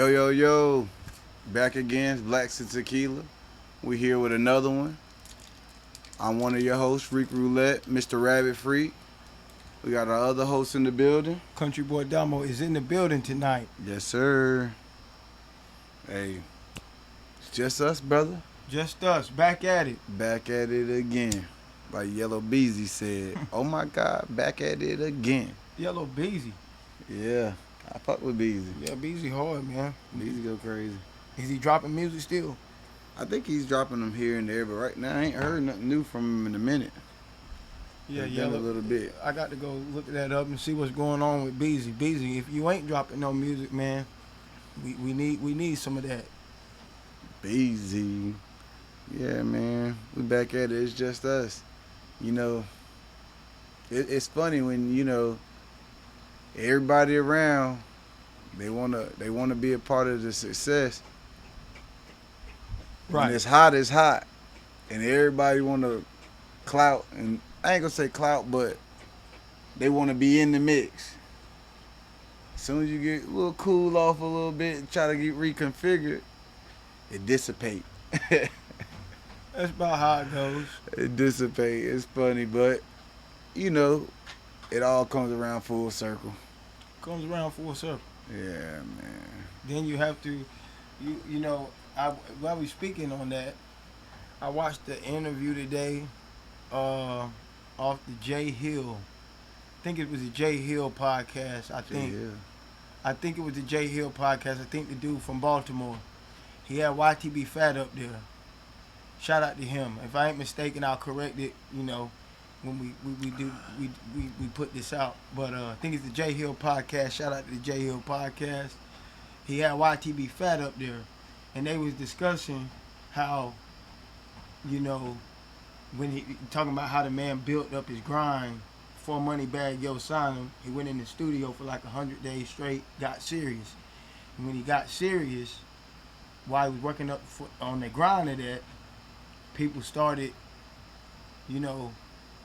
Yo, yo, yo. Back again, Blacks and Tequila. We here with another one. I'm one of your hosts, Freak Roulette, Mr. Rabbit Freak. We got our other host in the building. Country Boy Damo is in the building tonight. Yes, sir. Hey, it's just us, brother. Just us, back at it. Back at it again. Like Yellow Beezy said. Oh my God, back at it again. Yellow Beezy. Yeah, I fuck with Beezy. Yeah, Beezy hard, man. Beezy go crazy. Is he dropping music still? I think he's dropping them here and there, but right now I ain't heard nothing new from him in a minute. Yeah, It's been a little bit. I got to go look that up and see what's going on with Beezy. Beezy, if you ain't dropping no music, man, we need some of that. Beezy. Yeah, man. We back at it. It's just us. You know, it's funny when, everybody around, they wanna be a part of the success. Right. When it's hot, and everybody wanna clout, and I ain't gonna say clout, but they wanna be in the mix. As soon as you get a little cool off a little bit and try to get reconfigured, it dissipate. That's about how it goes. It dissipate. It's funny, but it all comes around full circle. Comes around full circle. Yeah, man. Then you have to, while we speaking on that, I watched the interview today, off the Jay Hill. I think it was the Jay Hill podcast. I think it was the Jay Hill podcast. I think the dude from Baltimore. He had YTB Fat up there. Shout out to him. If I ain't mistaken, I'll correct it. When we put this out. But I think it's the Jay Hill podcast. Shout out to the Jay Hill podcast. He had YTB Fat up there, and they was discussing how, when he talking about how the man built up his grind before Moneybagg Yo signed him. He went in the studio for like 100 days straight, got serious, and when he got serious, while he was working up on the grind of that, people started,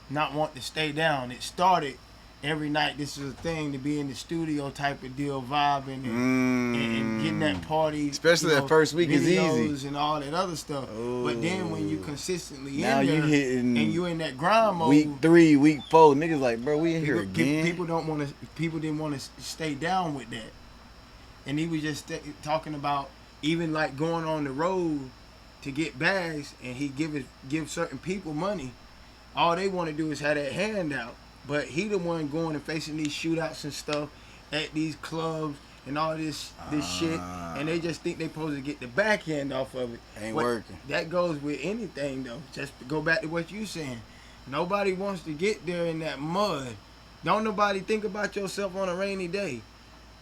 not want to stay down. It started every night. This is a thing to be in the studio type of deal, vibing and getting that party. Especially that first week is easy and all that other stuff. Oh. But then when you consistently now in there you hitting and you in that grind mode, week 3, week 4, niggas like, bro, we in here again. People didn't want to stay down with that. And he was just talking about even like going on the road to get bags, and he give certain people money. All they want to do is have that handout, but he the one going and facing these shootouts and stuff at these clubs and all this shit, and they just think they supposed to get the back end off of it. Ain't working. That goes with anything though. Just to go back to what you saying. Nobody wants to get there in that mud. Don't nobody think about yourself on a rainy day.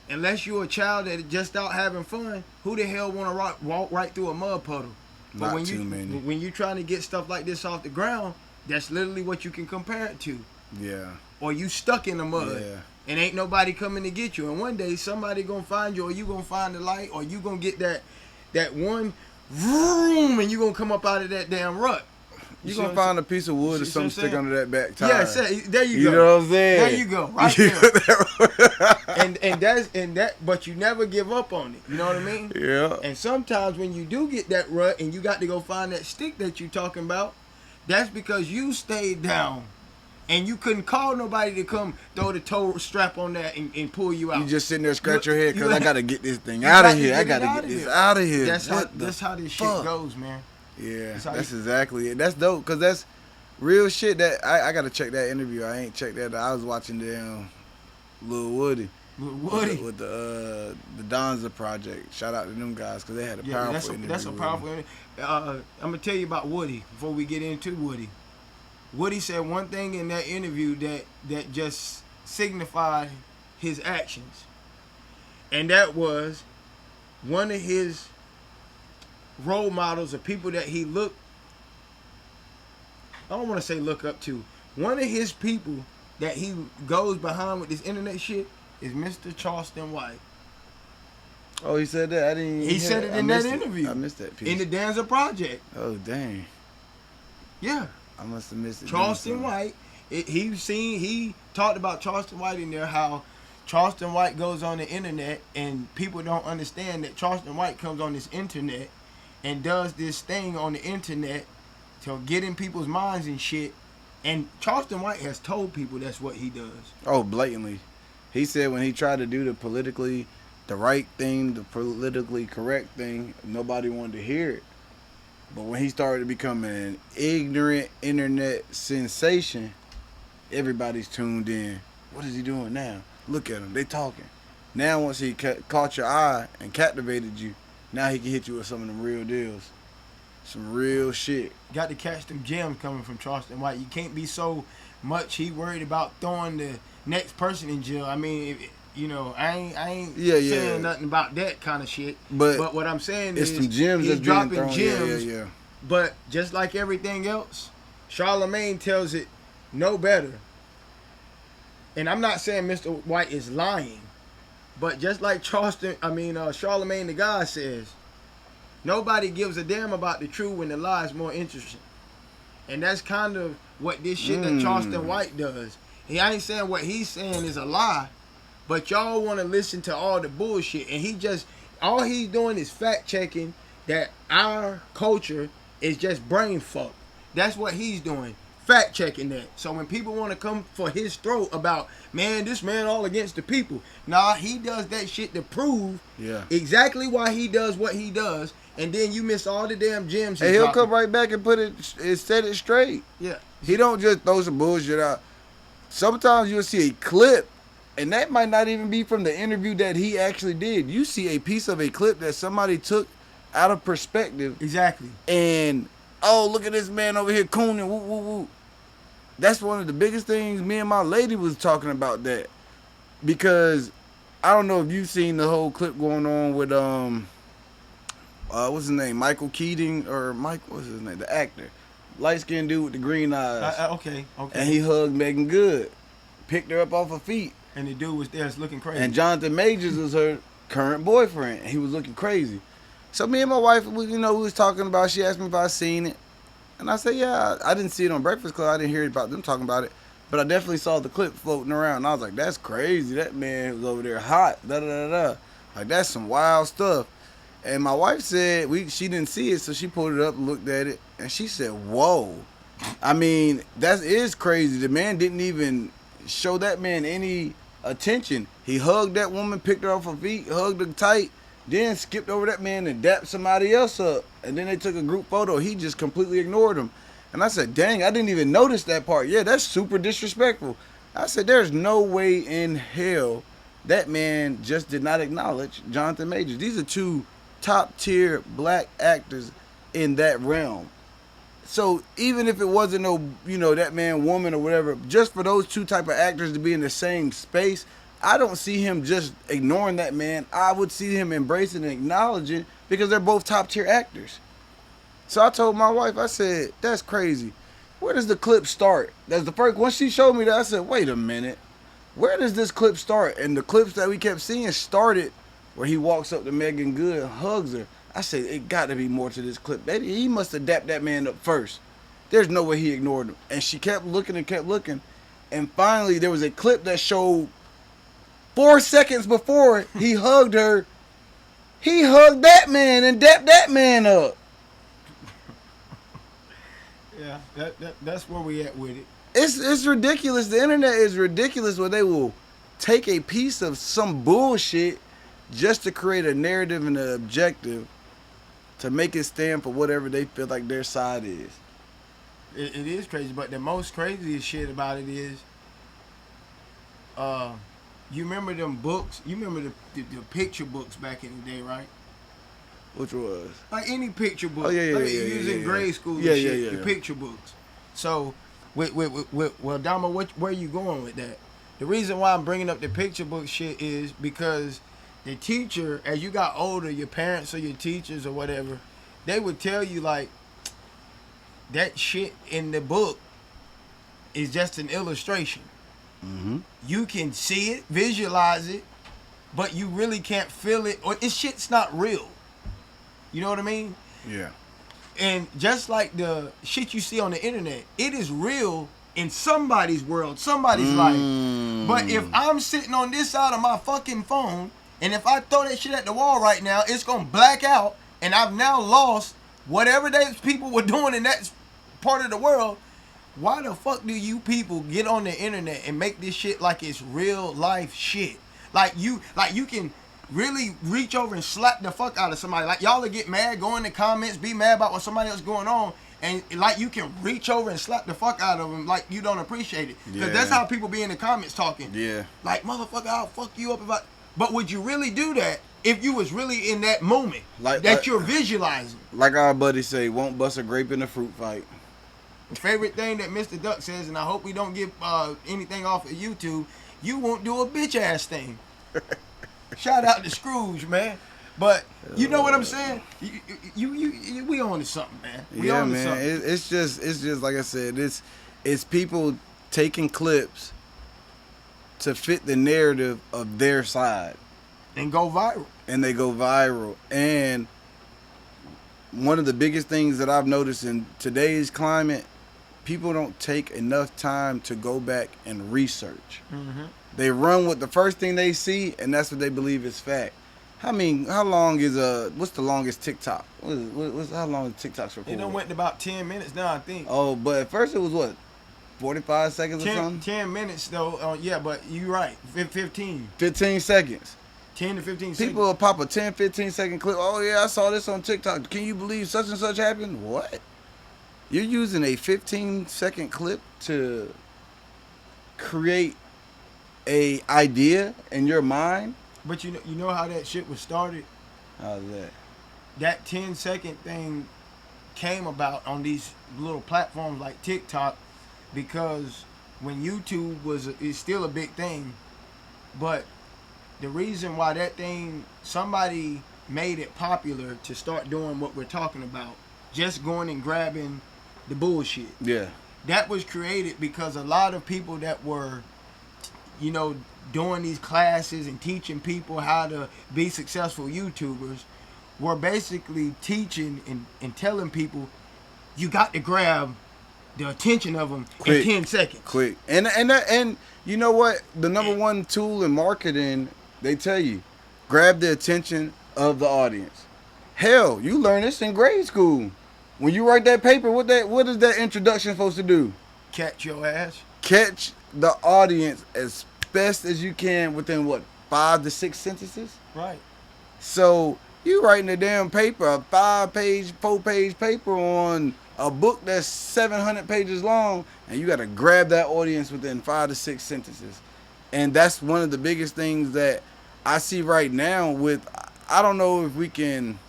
Unless you're a child that just out having fun, who the hell want to walk right through a mud puddle? But Not too many. When you're trying to get stuff like this off the ground, that's literally what you can compare it to. Yeah. Or you stuck in the mud. Yeah. And ain't nobody coming to get you. And one day somebody gonna find you, or you gonna find the light, or you gonna get that one vroom, and you gonna come up out of that damn rut. You gonna find a piece of wood or something stick under that back tire. Yeah, there you go. You know what I'm saying? There you go, right there. and that, but you never give up on it. You know what I mean? Yeah. And sometimes when you do get that rut and you got to go find that stick that you talking about, that's because you stayed down. And you couldn't call nobody to come throw the tow strap on that and pull you out. You just sitting there scratch your head because I gotta get this thing out of here. I gotta get this out of here. That's how this shit goes, man. Yeah, that's exactly it. That's dope because that's real shit. That I gotta check that interview. I ain't checked that. I was watching the Lil Woody. With the Donza Project. Shout out to them guys because they had a powerful interview. That's a powerful interview. I'm gonna tell you about Woody before we get into Woody. Woody said one thing in that interview that just signified his actions, and that was one of his role models of people that he I don't want to say look up to. One of his people that he goes behind with this internet shit is Mr. Charleston White. Oh, he said that? I didn't. He said it in that interview. I missed that piece. In the Danza Project. Oh, dang. Yeah. I must have missed it. Charleston White. He talked about Charleston White in there, how Charleston White goes on the internet, and people don't understand that Charleston White comes on this internet and does this thing on the internet to get in people's minds and shit. And Charleston White has told people that's what he does. Oh, blatantly. He said when he tried to do the right thing, the politically correct thing, nobody wanted to hear it. But when he started to become an ignorant internet sensation, everybody's tuned in. What is he doing now? Look at him. They talking. Now once he caught your eye and captivated you, now he can hit you with some of them real deals. Some real shit. Got to catch them gems coming from Charleston White. You can't be so much he worried about throwing the next person in jail. I mean, I ain't saying nothing about that kind of shit. But what I'm saying is some gems he's dropping gems. Yeah. But just like everything else, Charlemagne tells it no better. And I'm not saying Mr. White is lying, but just like Charlemagne the God says, nobody gives a damn about the truth when the lie is more interesting. And that's kind of what this shit that Charleston White does. I ain't saying what he's saying is a lie, but y'all want to listen to all the bullshit. And all he's doing is fact checking that our culture is just brain fucked. That's what he's doing. Fact checking that. So when people want to come for his throat about, man, this man all against the people. Nah, he does that shit to prove exactly why he does what he does. And then you miss all the damn gems. And he'll come right back and set it straight. Yeah. He don't just throw some bullshit out. Sometimes you'll see a clip, and that might not even be from the interview that he actually did. You see a piece of a clip that somebody took out of perspective. Exactly. And, oh, look at this man over here cooning, woo, woo, woo. That's one of the biggest things me and my lady was talking about that. Because I don't know if you've seen the whole clip going on with, what's his name? Michael Keating, what's his name? The actor. Light-skinned dude with the green eyes. Okay. And he hugged Megan Good. Picked her up off her feet. And the dude was there looking crazy. And Jonathan Majors was her current boyfriend. He was looking crazy. So me and my wife, we was talking about, she asked me if I seen it. And I said, yeah, I didn't see it on Breakfast Club. I didn't hear about them talking about it. But I definitely saw the clip floating around. And I was like, that's crazy. That man was over there hot. Da-da-da-da. Like, that's some wild stuff. And my wife said she didn't see it, so she pulled it up and looked at it. And she said, whoa. I mean, that is crazy. The man didn't even show that man any attention. He hugged that woman, picked her off her feet, hugged her tight, then skipped over that man and dapped somebody else up. And then they took a group photo. He just completely ignored him. And I said, dang, I didn't even notice that part. Yeah, that's super disrespectful. I said, there's no way in hell that man just did not acknowledge Jonathan Majors. These are two top-tier black actors in that realm. So even if it wasn't that man, woman, or whatever, just for those two type of actors to be in the same space, I don't see him just ignoring that man. I would see him embracing and acknowledging, because they're both top-tier actors. So I told my wife, I said, that's crazy. Where does the clip start? That's the first. Once she showed me that, I said, wait a minute. Where does this clip start? And the clips that we kept seeing started where he walks up to Megan Good and hugs her. I said, it got to be more to this clip. He must have dapped that man up first. There's no way he ignored him. And she kept looking and kept looking. And finally, there was a clip that showed 4 seconds before he hugged her. He hugged that man and dapped that man up. Yeah, that's where we at with it. It's ridiculous. The internet is ridiculous where they will take a piece of some bullshit just to create a narrative and an objective to make it stand for whatever they feel like their side is. It is crazy, but the most craziest shit about it is, you remember them books? You remember the picture books back in the day, right? Which was? Like any picture book. Oh, yeah. You was in grade school and shit, the picture books. So, well, Dama, where you going with that? The reason why I'm bringing up the picture book shit is because the teacher, as you got older, your parents or your teachers or whatever, they would tell you, like, that shit in the book is just an illustration. Mm-hmm. You can see it, visualize it, but you really can't feel it, or this shit's not real. You know what I mean? Yeah. And just like the shit you see on the internet, it is real, in somebody's world, somebody's life. But if I'm sitting on this side of my fucking phone, and if I throw that shit at the wall right now, it's gonna black out, and I've now lost whatever those people were doing in that part of the world. Why the fuck do you people get on the internet and make this shit like it's real life shit? Like you can really reach over and slap the fuck out of somebody. Like y'all will get mad, go in the comments, be mad about what somebody else going on, and like you can reach over and slap the fuck out of them like you don't appreciate it. Because that's how people be in the comments talking. Yeah. Like, motherfucker, I'll fuck you up if I... But would you really do that if you was really in that moment that you're visualizing? Like our buddy say, won't bust a grape in a fruit fight. Favorite thing that Mr. Duck says, and I hope we don't get anything off of YouTube, you won't do a bitch ass thing. Shout out to Scrooge, man. But you know what I'm saying? We on to something, man. We on to something. It's just like I said, it's people taking clips to fit the narrative of their side. And go viral. And they go viral. And one of the biggest things that I've noticed in today's climate, people don't take enough time to go back and research. Mm-hmm. They run with the first thing they see, and that's what they believe is fact. I mean, how long is what's the longest TikTok? How long is TikTok's recorded? It done went to about 10 minutes now, I think. Oh, but at first it was what? 45 seconds or something? 10 minutes though, yeah, but you're right. 15. 15 seconds. 10 to 15 seconds. People will pop a 10, 15 second clip. Oh yeah, I saw this on TikTok. Can you believe such and such happened? What? You're using a 15-second clip to create a idea in your mind? But you know how that shit was started? How's that? That 10-second thing came about on these little platforms like TikTok because when YouTube is still a big thing, but the reason why that thing, somebody made it popular to start doing what we're talking about, just going and grabbing the bullshit. Yeah. That was created because a lot of people that were, doing these classes and teaching people how to be successful YouTubers were basically teaching and telling people you got to grab the attention of them in 10 seconds. Quick. And you know what? The number one tool in marketing, they tell you, grab the attention of the audience. Hell, you learn this in grade school. When you write that paper, what is that introduction supposed to do? Catch your ass. Catch the audience as best as you can within 5 to 6 sentences? Right. So you writing a damn paper, a 5-page, 4-page paper on a book that's 700 pages long, and you got to grab that audience within 5 to 6 sentences. And that's one of the biggest things that I see right now with, I don't know if we can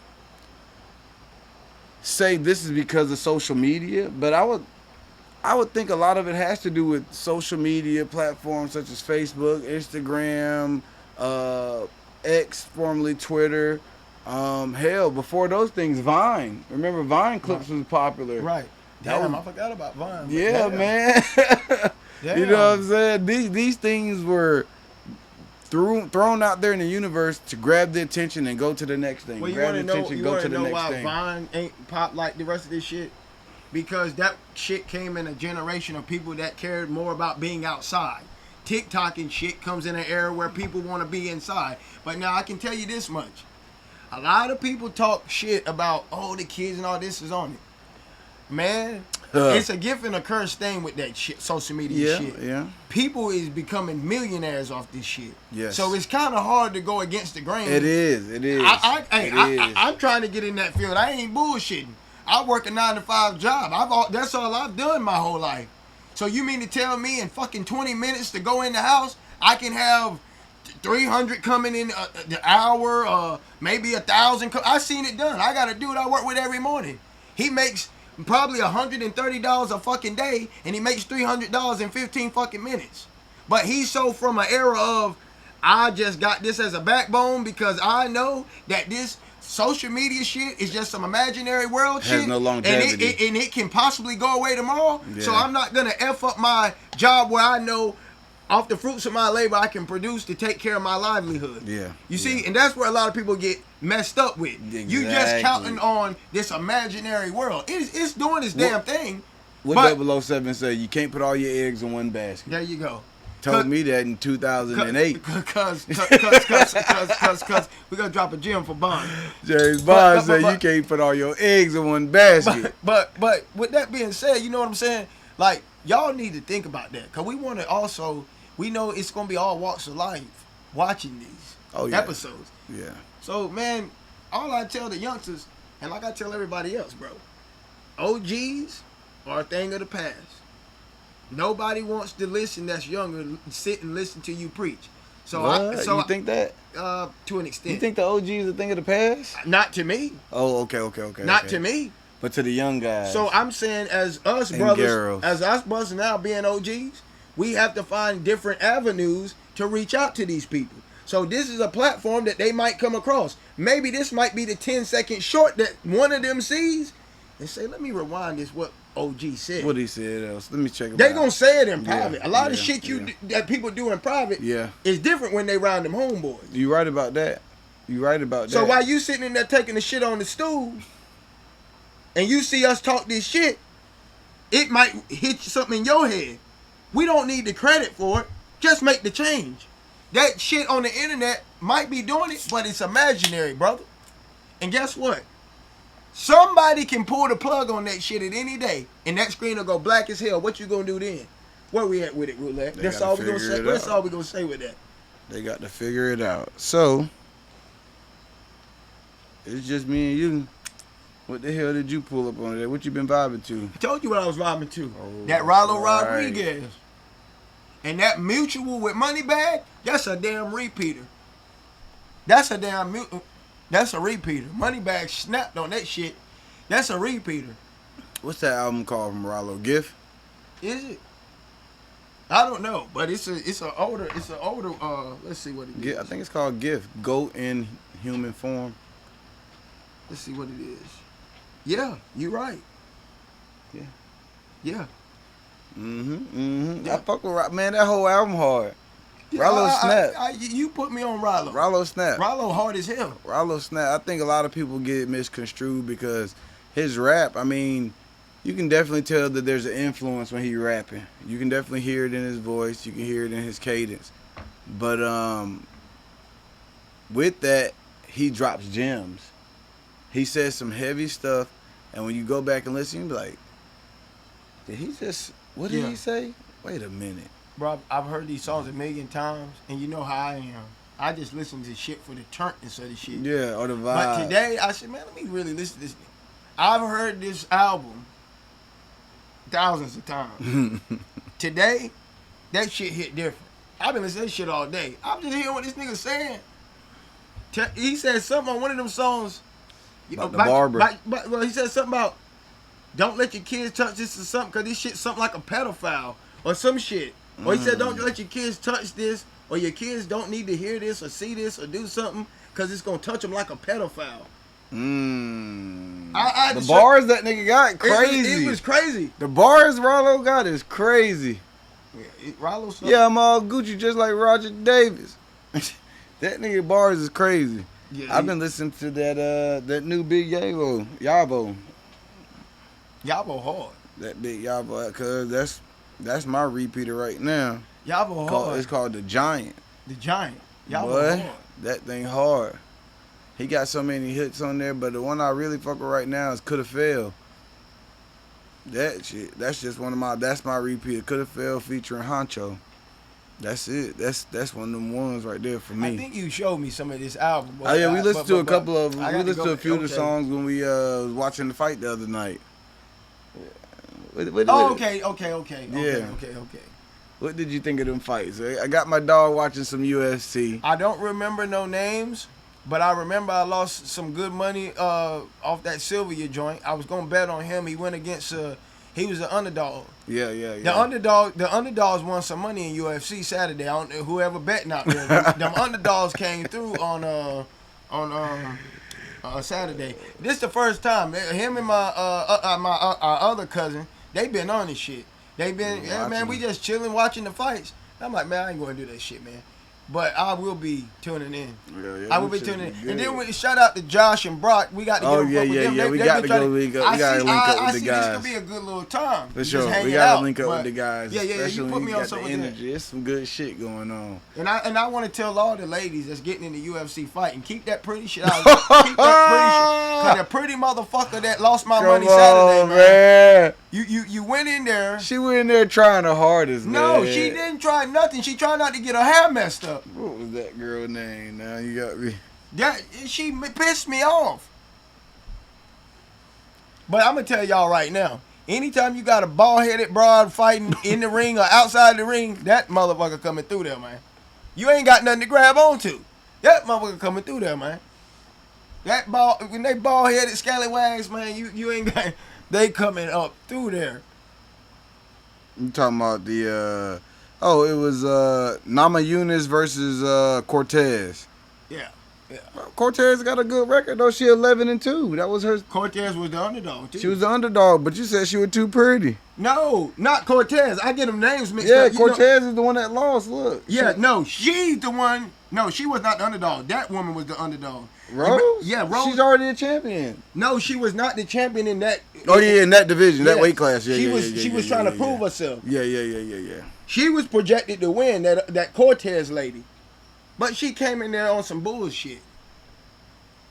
say this is because of social media, but I would think a lot of it has to do with social media platforms such as Facebook, Instagram, X, formerly Twitter. Hell, before those things, Vine. Remember Vine clips was popular. Right. Damn, I forgot about Vine. Yeah, man. You know what I'm saying? These things were thrown out there in the universe to grab the attention and go to the next thing. Well, you grab want the to attention, go to the next why thing. Vine ain't pop like the rest of this shit? Because that shit came in a generation of people that cared more about being outside. TikTok and shit comes in an era where people want to be inside. But now I can tell you this much. A lot of people talk shit about, the kids and all this is on it. Man, it's a gift and a curse thing with that shit, social media shit. Yeah. People is becoming millionaires off this shit. Yes. So it's kind of hard to go against the grain. It is. I'm trying to get in that field. I ain't bullshitting. I work a 9-to-5 job. That's all I've done my whole life. So you mean to tell me in fucking 20 minutes to go in the house, I can have 300 coming in the hour, maybe 1,000. I seen it done. I got a dude I work with every morning. He makes probably $130 a fucking day, and he makes $300 in 15 fucking minutes. But he's so from an era of, I just got this as a backbone because I know that this social media shit is just some imaginary world shit. Has no longevity. And it can possibly go away tomorrow. Yeah. So I'm not going to F up my job where I know off the fruits of my labor I can produce to take care of my livelihood. Yeah. You see? And that's where a lot of people get messed up with. Exactly. You just counting on this imaginary world. It's doing its damn thing. What 007 say? You can't put all your eggs in one basket. There you go. Told me that in 2008. Cause we're gonna drop a gem for Bond. James Bond said you can't put all your eggs in one basket. But with that being said, you know what I'm saying? Like, y'all need to think about that. Cause we want to also, we know it's gonna be all walks of life watching these episodes. Yeah. So man, all I tell the youngsters, and like I tell everybody else, bro, OGs are a thing of the past. Nobody wants to listen that's younger, sit and listen to you preach. So you think that? To an extent. You think the OG is a thing of the past? Not to me. Oh, okay. Not to me. But to the young guys. So I'm saying, as us brothers, as us brothers now being OGs, we have to find different avenues to reach out to these people. So this is a platform that they might come across. Maybe this might be the 10-second short that one of them sees and say, let me rewind this, what OG said. What he said else. Let me check it out. They gonna say it in private. A lot of shit that people do in private is different when they round them homeboys. You right about that. So while you sitting in there taking the shit on the stool and you see us talk this shit, it might hit something in your head. We don't need the credit for it. Just make the change. That shit on the internet might be doing it, but it's imaginary, brother. And guess what? Somebody can pull the plug on that shit at any day, and that screen will go black as hell. What you gonna do then? Where we at with it, Roulette? That's all we gonna say. That's all we gonna say with that. They got to figure it out. So it's just me and you. What the hell did you pull up on today? What you been vibing to? I told you what I was vibing to. That Rollo Rodriguez. And that Mutual with Moneybag, that's a damn repeater. That's a repeater. Moneybag snapped on that shit. That's a repeater. What's that album called from Rollo? Gift? Is it? I don't know, but it's an older let's see what it is. I think it's called Gift. Goat in human form. Let's see what it is. Yeah, you're right. Yeah. Yeah. I fuck with man, that whole album hard. Rollo snap. You put me on Rollo. Rollo snap. Rollo hard as hell. Rollo snap. I think a lot of people get it misconstrued because his rap, I mean, you can definitely tell that there's an influence when he rapping. You can definitely hear it in his voice. You can hear it in his cadence. But with that, he drops gems. He says some heavy stuff, and when you go back and listen, you be like, did he just, what did he say? Wait a minute. Bro, I've heard these songs a million times, and you know how I am. I just listen to shit for the turntness of the shit. Yeah, or the vibe. But today, I said, man, let me really listen to this. I've heard this album thousands of times. Today, that shit hit different. I've been listening to this shit all day. I'm just hearing what this nigga saying. He said something on one of them songs. About the barber. Well, he said something about don't let your kids touch this or something because this shit's something like a pedophile or some shit. Or he said don't let your kids touch this or your kids don't need to hear this or see this or do something because it's going to touch them like a pedophile. The bars that nigga got, crazy. It was crazy. The bars Rollo got is crazy. Yeah, I'm all Gucci just like Roger Davis. That nigga bars is crazy. Yeah, I've been listening to that new Big Yavo hard. That Big Yavo, cause that's my repeater right now. Yavo hard. It's called The Giant. The Giant. Yavo hard. That thing hard. He got so many hits on there, but the one I really fuck with right now is Coulda Failed. That shit, that's just that's my repeater. Coulda Failed featuring Honcho. That's it. That's one of them ones right there for me. I think you showed me some of this album. Oh yeah, we listened to a couple of. We listened to a few of the songs when we was watching the fight the other night. Okay. Yeah. Okay. What did you think of them fights? I got my dog watching some UFC. I don't remember no names, but I remember I lost some good money off that Sylvia joint. I was gonna bet on him. He went against he was an underdog. Yeah. The underdogs won some money in UFC Saturday. I don't know whoever betting out there. Them underdogs came through on Saturday. This the first time. Him and my other cousin, they been on this shit. They been, man, we just chilling watching the fights. I'm like, man, I ain't gonna do that shit, man. But I will be tuning in. Yeah, I will be tuning in. And then shout out to Josh and Brock. We got to get them yeah, with yeah, them. yeah. We got to go link up. We got to link up with the see guys. this could be a good little time. For sure. Just We got out, to link up but with the guys. Yeah. Especially You put when me you on got some the of energy. It's some good shit going on. And I want to tell all the ladies that's getting in the UFC fight and keep that pretty shit out. Keep that pretty shit. Cause the pretty motherfucker that lost my money Saturday, man. You went in there. She went in there trying her hardest, man. No, she didn't try nothing. She tried not to get her hair messed up. What was that girl name? Now you got me. She pissed me off. But I'm gonna tell y'all right now. Anytime you got a bald-headed broad fighting in the ring or outside the ring, that motherfucker coming through there, man. You ain't got nothing to grab onto. That motherfucker coming through there, man. When they bald-headed scallywags, man, you ain't got. They coming up through there. You talking about the? It was Nama Yunus versus Cortez. Yeah. Cortez got a good record though. She 11-2. That was her. Cortez was the underdog too. She was the underdog, but you said she was too pretty. No, not Cortez. I get them names mixed up. Yeah, Cortez is the one that lost. Look. Yeah, she's the one. No, she was not the underdog. That woman was the underdog. Rose? Yeah, Rose. She's already a champion. No, she was not the champion in that. Oh yeah, in that division, that weight class. Yeah, she was trying to prove herself. Yeah. She was projected to win that Cortez lady, but she came in there on some bullshit.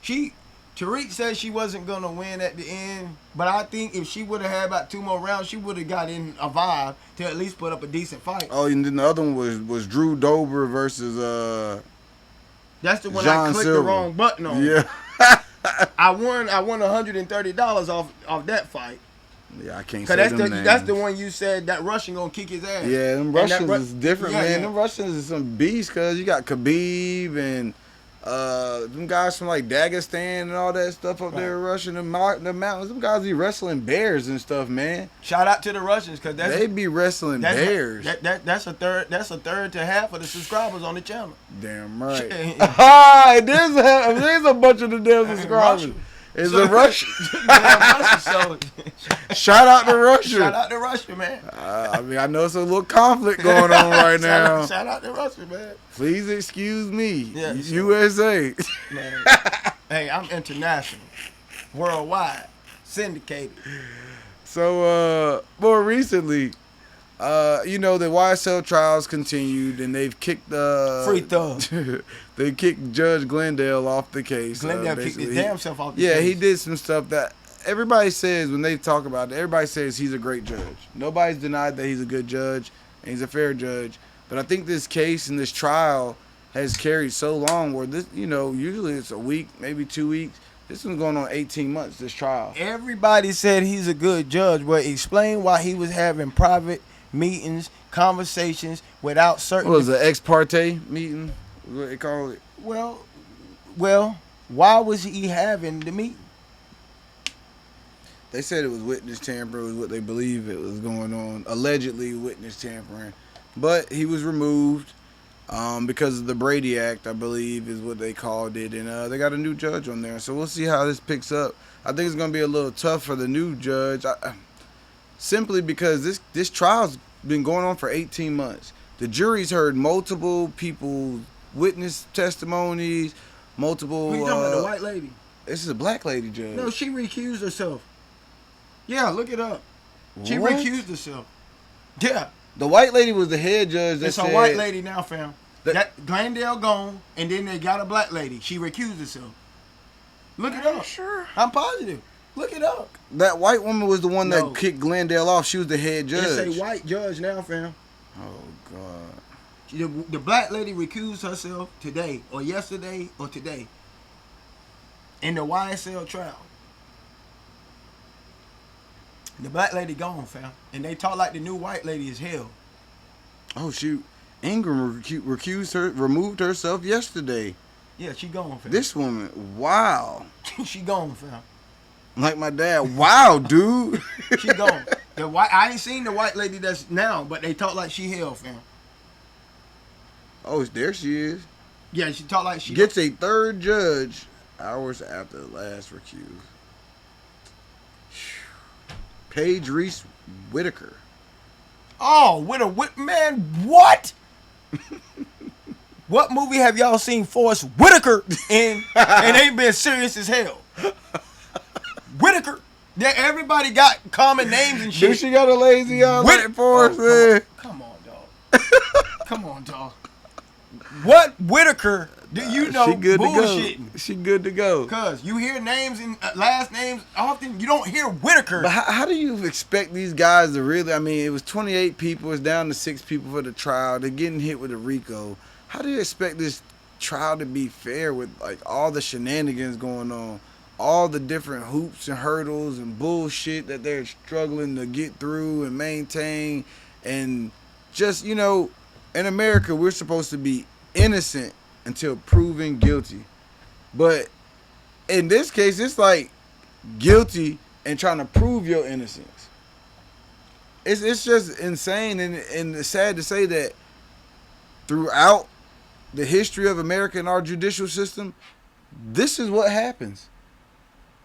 Tariq said she wasn't gonna win at the end, but I think if she would have had about 2 more rounds, she would have got in a vibe to at least put up a decent fight. Oh, and then the other one was Drew Dober versus That's the one John I clicked Silver. the wrong button on. Yeah. I won $130 off that fight. Yeah, I can't say them names. That's the one you said that Russian gonna kick his ass. Yeah, them Russians is different, man. Yeah. Them Russians is some beasts, cause you got Khabib and them guys from like Dagestan and all that stuff up there rushing the mountains. Them guys be wrestling bears and stuff, man. Shout out to the Russians, cause they be wrestling bears. That's a third to half of the subscribers on the channel. Damn right. There's a bunch of the damn subscribers. It's a Russian. Shout out to Russia. Shout out to Russia, man. I mean, I know it's a little conflict going on right now. Shout out to Russia, man. Please excuse me. Yeah, USA. Man. Hey, I'm international. Worldwide. Syndicated. So, more recently, the YSL trials continued, and they've kicked Free thug. They kicked Judge Glendale off the case. Glendale kicked his damn self off the case. Yeah, he did some stuff that everybody says when they talk about it. Everybody says he's a great judge. Nobody's denied that he's a good judge and he's a fair judge. But I think this case and this trial has carried so long where this, usually it's a week, maybe 2 weeks. This one's going on 18 months, this trial. Everybody said he's a good judge, but explain why he was having private meetings, conversations without certain... What was it, ex parte meeting? What they call it? Well, why was he having the meeting? They said it was witness tampering, was what they believe it was going on. Allegedly witness tampering. But he was removed because of the Brady Act, I believe, is what they called it. And they got a new judge on there. So we'll see how this picks up. I think it's going to be a little tough for the new judge. Simply because this trial's been going on for 18 months. The jury's heard multiple people witness testimonies, multiple... Who you talking about, the white lady? This is a black lady judge. No, she recused herself. Yeah, look it up. What? She recused herself. Yeah. The white lady was the head judge that said... It's a white lady now, fam. That Glendale gone, and then they got a black lady. She recused herself. Look it up. Sure. I'm positive. Look it up. That white woman was the one that kicked Glendale off. She was the head judge. It's a white judge now, fam. Oh, God. The black lady recused herself today, or yesterday, or today, in the YSL trial. The black lady gone, fam. And they talk like the new white lady is hell. Oh, shoot. Ingram removed herself yesterday. Yeah, she gone, fam. This woman, wow. She gone, fam. Like my dad, wow, dude. She gone. I ain't seen the white lady that's now, but they talk like she hell, fam. Oh, there she is. Yeah, she talk like she... Gets a third judge hours after the last recuse. Paige Reese Whitaker. Oh, man, what? What movie have y'all seen Forrest Whitaker in and ain't been serious as hell? Whitaker. Yeah, everybody got common names and shit. Dude, she got a lazy eye like Forrest, oh, man. come on, dog. Come on, dog. What Whitaker do you know? She good bullshitting? to go. She good to go. Cause you hear names and last names often. You don't hear Whitaker. But how do you expect these guys to really? I mean, it was 28 people. It's down to 6 people for the trial. They're getting hit with a RICO. How do you expect this trial to be fair with like all the shenanigans going on, all the different hoops and hurdles and bullshit that they're struggling to get through and maintain, and just in America we're supposed to be innocent until proven guilty, but in this case it's like guilty and trying to prove your innocence. It's just insane, and it's sad to say that throughout the history of America and our judicial system, this is what happens.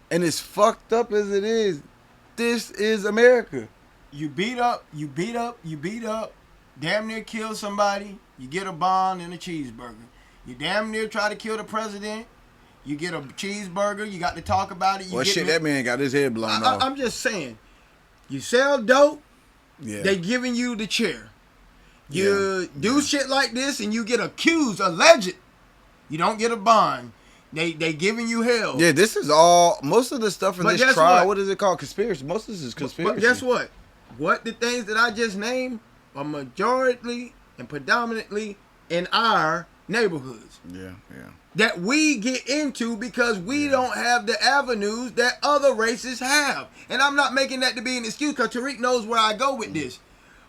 And as fucked up as it is, this is America. You beat up, damn near kill somebody, you get a bond and a cheeseburger. You damn near try to kill the president, you get a cheeseburger, you got to talk about it. That man got his head blown off. I'm just saying, you sell dope, yeah. They giving you the chair. You do shit like this and you get accused, alleged. You don't get a bond. They giving you hell. Yeah, this is all, most of the stuff in this trial, what is it called? Conspiracy. Most of this is conspiracy. But guess what? What the things that I just named are majority and predominantly in our neighborhoods. Yeah. That we get into because we don't have the avenues that other races have. And I'm not making that to be an excuse because Tariq knows where I go with this.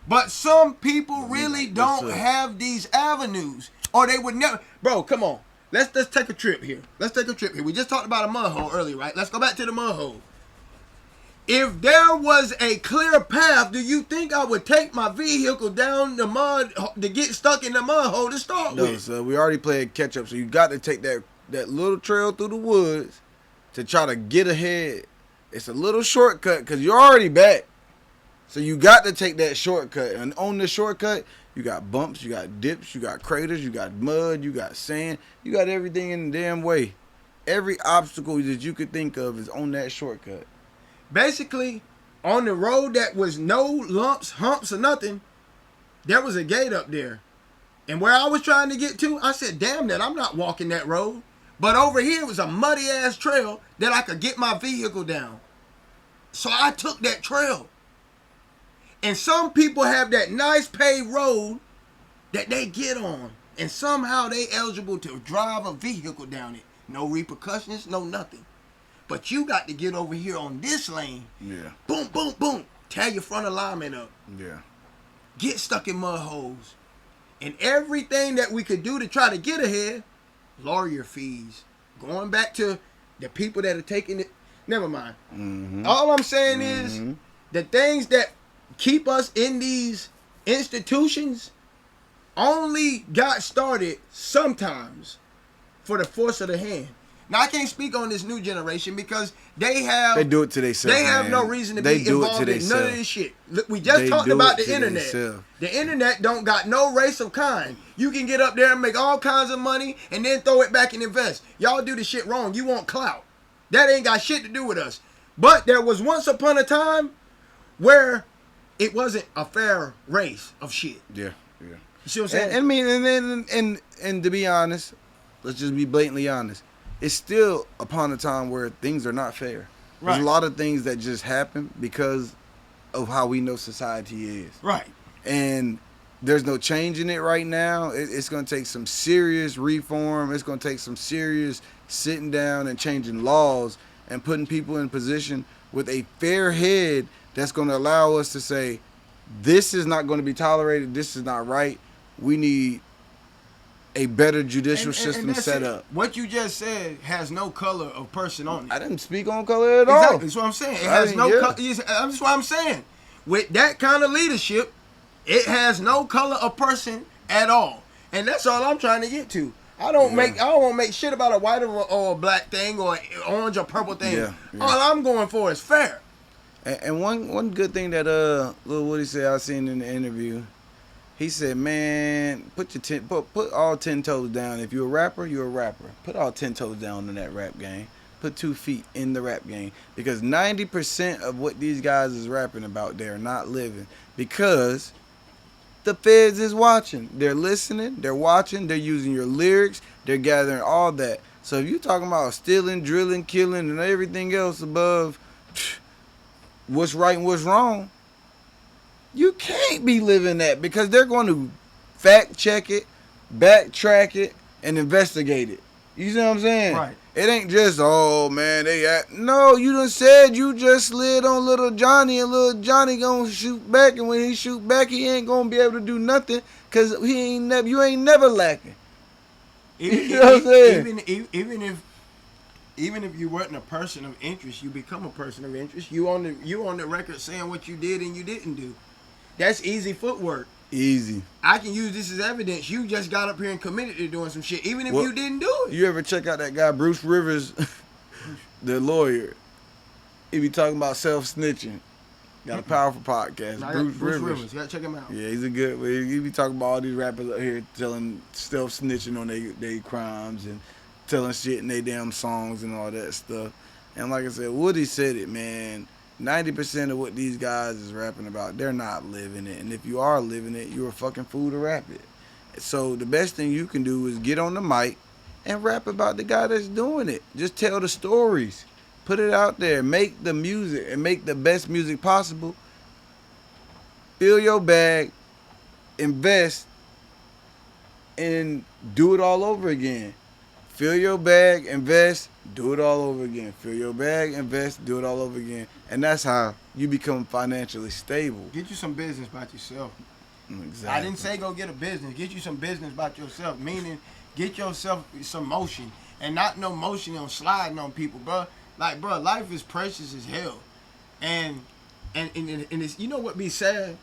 But some people really don't have these avenues, or they would never. Bro, come on. Let's take a trip here. We just talked about a mud hole earlier, right? Let's go back to the mud hole. If there was a clear path, do you think I would take my vehicle down the mud to get stuck in the mud hole to start with? No, so we already played catch up, so you got to take that little trail through the woods to try to get ahead. It's a little shortcut because you're already back. So you got to take that shortcut. And on the shortcut, you got bumps, you got dips, you got craters, you got mud, you got sand. You got everything in the damn way. Every obstacle that you could think of is on that shortcut. Basically, on the road that was no lumps, humps, or nothing, there was a gate up there. And where I was trying to get to, I said, damn that, I'm not walking that road. But over here was a muddy-ass trail that I could get my vehicle down. So I took that trail. And some people have that nice paved road that they get on. And somehow they eligible to drive a vehicle down it. No repercussions, no nothing. But you got to get over here on this lane. Yeah. Boom, boom, boom. Tear your front alignment up. Yeah. Get stuck in mud holes. And everything that we could do to try to get ahead, lawyer fees. Going back to the people that are taking it. Never mind. Mm-hmm. All I'm saying is the things that keep us in these institutions only got started sometimes for the force of the hand. Now I can't speak on this new generation because they do it to themselves. They have no reason to be involved in none of this shit. Look, we just talked about the internet. The internet don't got no race of kind. You can get up there and make all kinds of money and then throw it back and invest. Y'all do the shit wrong. You want clout. That ain't got shit to do with us. But there was once upon a time where it wasn't a fair race of shit. Yeah. You see what I'm saying? I mean, and to be honest, let's just be blatantly honest. It's still upon a time where things are not fair. Right. There's a lot of things that just happen because of how we know society is. Right. And there's no change in it right now. It's going to take some serious reform. It's going to take some serious sitting down and changing laws and putting people in position with a fair head that's going to allow us to say, this is not going to be tolerated. This is not right. We need a better judicial system set up. What you just said has no color of person on it. I didn't speak on color at all. Exactly. That's what I'm saying. It has no color. That's what I'm saying. With that kind of leadership, it has no color of person at all. And that's all I'm trying to get to. I don't want to make shit about a white or a black thing or orange or purple thing. Yeah. All I'm going for is fair. And one good thing that Lil Woody said I seen in the interview, He said, "Man, put all 10 toes down. If you're a rapper, you're a rapper. Put all 10 toes down in that rap game. Put 2 feet in the rap game because 90% of what these guys is rapping about, they are not living because the feds is watching. They're listening. They're watching. They're using your lyrics. They're gathering all that. So if you're talking about stealing, drilling, killing, and everything else above what's right and what's wrong, you can't be living that because they're going to fact check it, backtrack it, and investigate it. You see what I'm saying? Right. It ain't just, oh man, they act. No, you done said you just slid on little Johnny and little Johnny gonna shoot back, and when he shoot back, he ain't gonna be able to do nothing because you ain't never lacking. Even, You know what I'm saying? even if you weren't a person of interest, you become a person of interest. You on the record saying what you did and you didn't do. That's easy footwork. Easy. I can use this as evidence. You just got up here and committed to doing some shit, even if you didn't do it. You ever check out that guy Bruce Rivers, the lawyer? He be talking about self-snitching. Got a powerful podcast. Bruce Rivers. You gotta check him out. Yeah, he's a good. He be talking about all these rappers out here telling self-snitching on their crimes and telling shit in their damn songs and all that stuff. And like I said, Woody said it, man. 90% of what these guys is rapping about, they're not living it. And if you are living it, you're a fucking fool to rap it. So the best thing you can do is get on the mic and rap about the guy that's doing it. Just tell the stories. Put it out there. Make the music and make the best music possible. Fill your bag. Invest. And do it all over again. Fill your bag, invest, do it all over again. Fill your bag, invest, do it all over again. And that's how you become financially stable. Get you some business about yourself. Exactly. I didn't say go get a business. Get you some business about yourself. Meaning, get yourself some motion. And not no motion on sliding on people, bro. Like, bro, life is precious as hell. And it's, you know what be sad?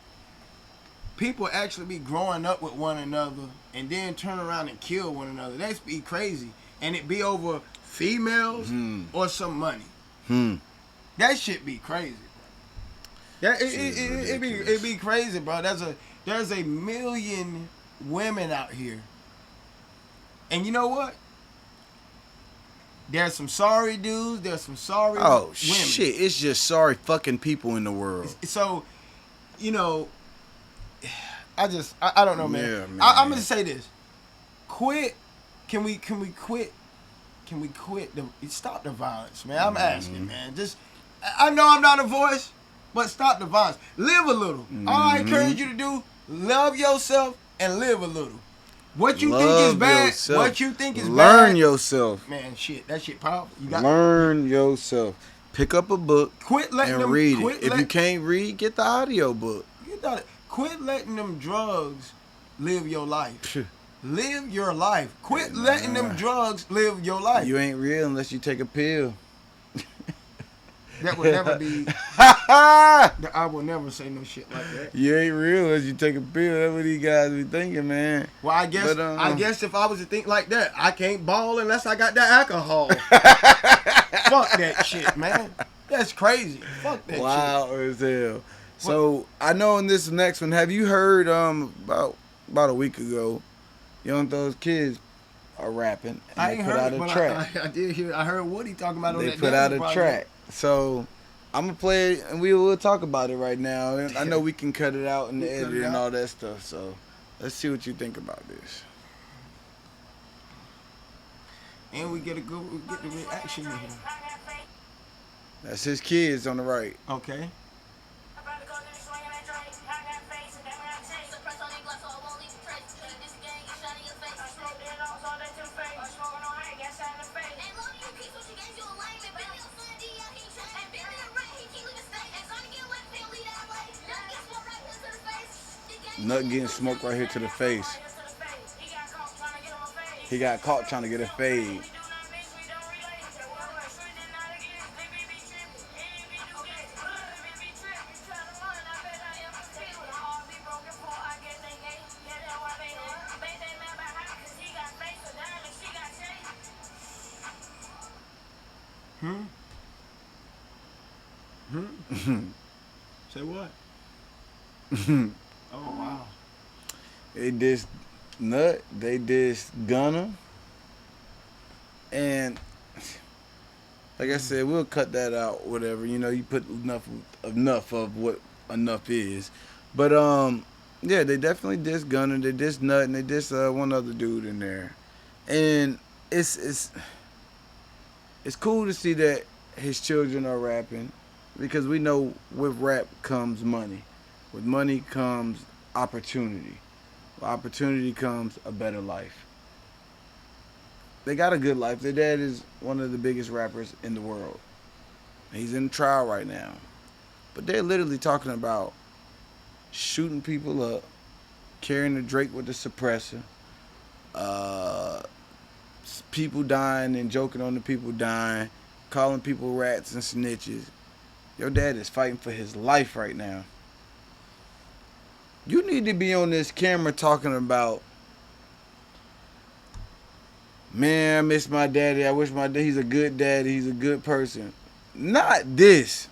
People actually be growing up with one another and then turn around and kill one another. That's be crazy. And it be over females or some money. That shit be crazy, bro. It be crazy, bro. There's a million women out here. And you know what? There's some sorry dudes, there's some sorry women. Shit, it's just sorry fucking people in the world. So, you know, I don't know, man. Yeah, man. I'm gonna say this. Quit. Can we quit? Can we quit stop the violence, man? I'm asking, man. Just, I know I'm not a voice, but stop the violence. Live a little. All I encourage you to do, love yourself and live a little. What you think is bad, yourself. what you think is Learn bad. yourself. Man, shit, that shit powerful. Learn yourself. Pick up a book Quit letting and them read it. If you can't read, get the audio book. Quit letting them drugs live your life. Live your life. Quit letting them drugs live your life. You ain't real unless you take a pill. That would never be. I will never say no shit like that. You ain't real unless you take a pill. That's what these guys be thinking, man. Well, I guess if I was to think like that, I can't ball unless I got that alcohol. Fuck that shit, man. That's crazy. Fuck that shit. Wow as hell. So I know in this next one, have you heard about a week ago, Young Thug's kids are rapping and I they ain't put heard out it, a track. I did hear. I heard Woody talking about it on They that put out a project. track. So I'm gonna play it and we'll talk about it right now. And I know we can cut it out and edit it and all that stuff. So let's see what you think about this. And we get the reaction in here. That's his kids on the right. Okay. Nut getting smoked right here to the face. He got caught trying to get a fade. Say what? Oh, wow. They dissed Nut. They dissed Gunna. And like I said, we'll cut that out. Whatever, you put enough of what enough is. But yeah, they definitely dissed Gunna. They dissed Nut, and they dissed one other dude in there. And it's it's it's cool to see that his children are rapping, because we know with rap comes money. With money comes opportunity. With opportunity comes a better life. They got a good life. Their dad is one of the biggest rappers in the world. He's in trial right now. But they're literally talking about shooting people up, carrying the Drake with the suppressor, uh, people dying and joking on the people dying, calling people rats and snitches. Your dad is fighting for his life right now. You need to be on this camera talking about, man, I miss my daddy. I wish my dad, he's a good daddy. He's a good person. Not this.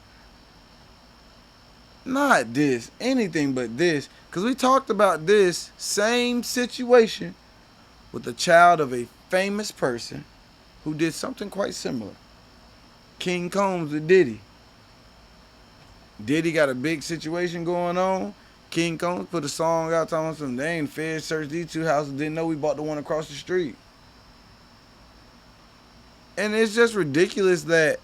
Not this. Anything but this. Because we talked about this same situation with the child of a famous person who did something quite similar. King Combs with Diddy. Diddy got a big situation going on. King Combs put a song out telling them they ain't fed searched these two houses, didn't know we bought the one across the street. And it's just ridiculous that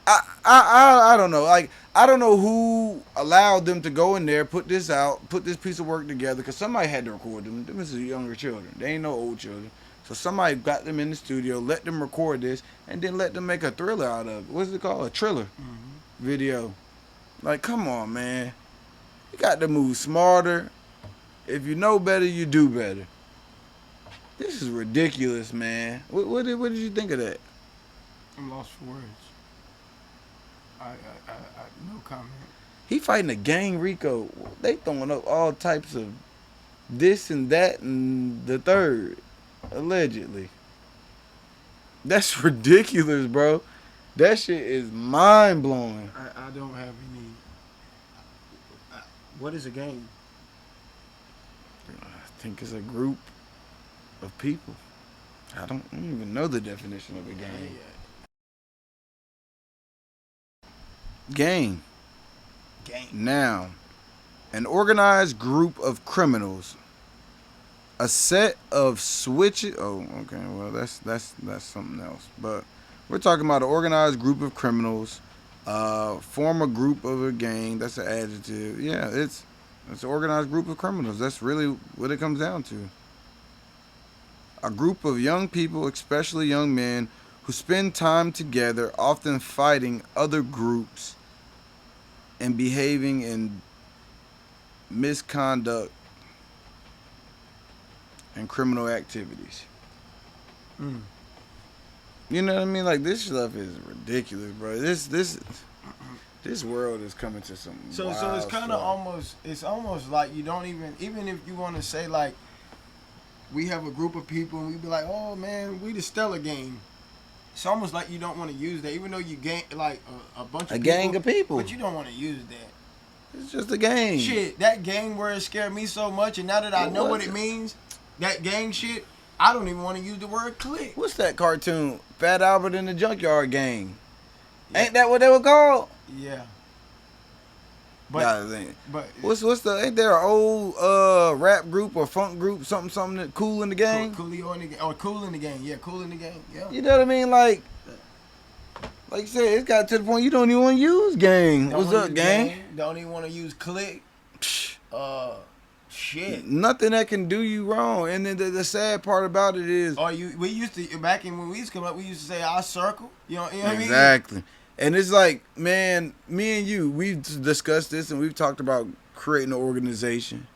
I don't know. Like, I don't know who allowed them to go in there, put this out, put this piece of work together, because somebody had to record them. Them is younger children. They ain't no old children. So somebody got them in the studio, let them record this, and then let them make a thriller out of it. What's it called? A trailer video. Like, come on, man. You got to move smarter. If you know better, you do better. This is ridiculous, man. What did you think of that? I'm lost for words. I no comment. He fighting a gang Rico. They throwing up all types of this and that and the third, allegedly. That's ridiculous, bro. That shit is mind blowing. I don't have any. What is a gang? I think it's a group of people. I don't even know the definition of a gang. Gang. Now, an organized group of criminals. A set of switches. Oh, okay. Well, that's something else. But we're talking about an organized group of criminals. Form a group of a gang. That's an adjective. Yeah, it's an organized group of criminals. That's really what it comes down to. A group of young people, especially young men, who spend time together, often fighting other groups and behaving in misconduct and criminal activities. You know what I mean? Like, this stuff is ridiculous, bro. This world is coming to some So wild it's kind of almost like you don't even if you want to say, like, we have a group of people and we be like, oh man, we the Stellar Gang. It's almost like you don't want to use that, even though you gang like a bunch of a gang of people, but you don't want to use that. It's just a gang. Shit, that gang word scared me so much, and now that I know what it means, that gang shit, I don't even want to use the word click. What's that cartoon? Fat Albert and the Junkyard Gang. Yeah. Ain't that what they were called? Yeah. But what's ain't there an old rap group or funk group, something that Cool in the Gang? Coolio in the Gang. Or Cool in the Gang. Yeah, Cool in the Gang. Yeah. You know what I mean? Like you said, it's got to the point you don't even want to use gang. What's up, gang? Don't even want to use click. Shit. Nothing that can do you wrong. And then the sad part about it is, we used to, back in when we used to come up, we used to say our circle. You know what I mean? Exactly. And it's like, man, me and you, we've discussed this and we've talked about creating an organization,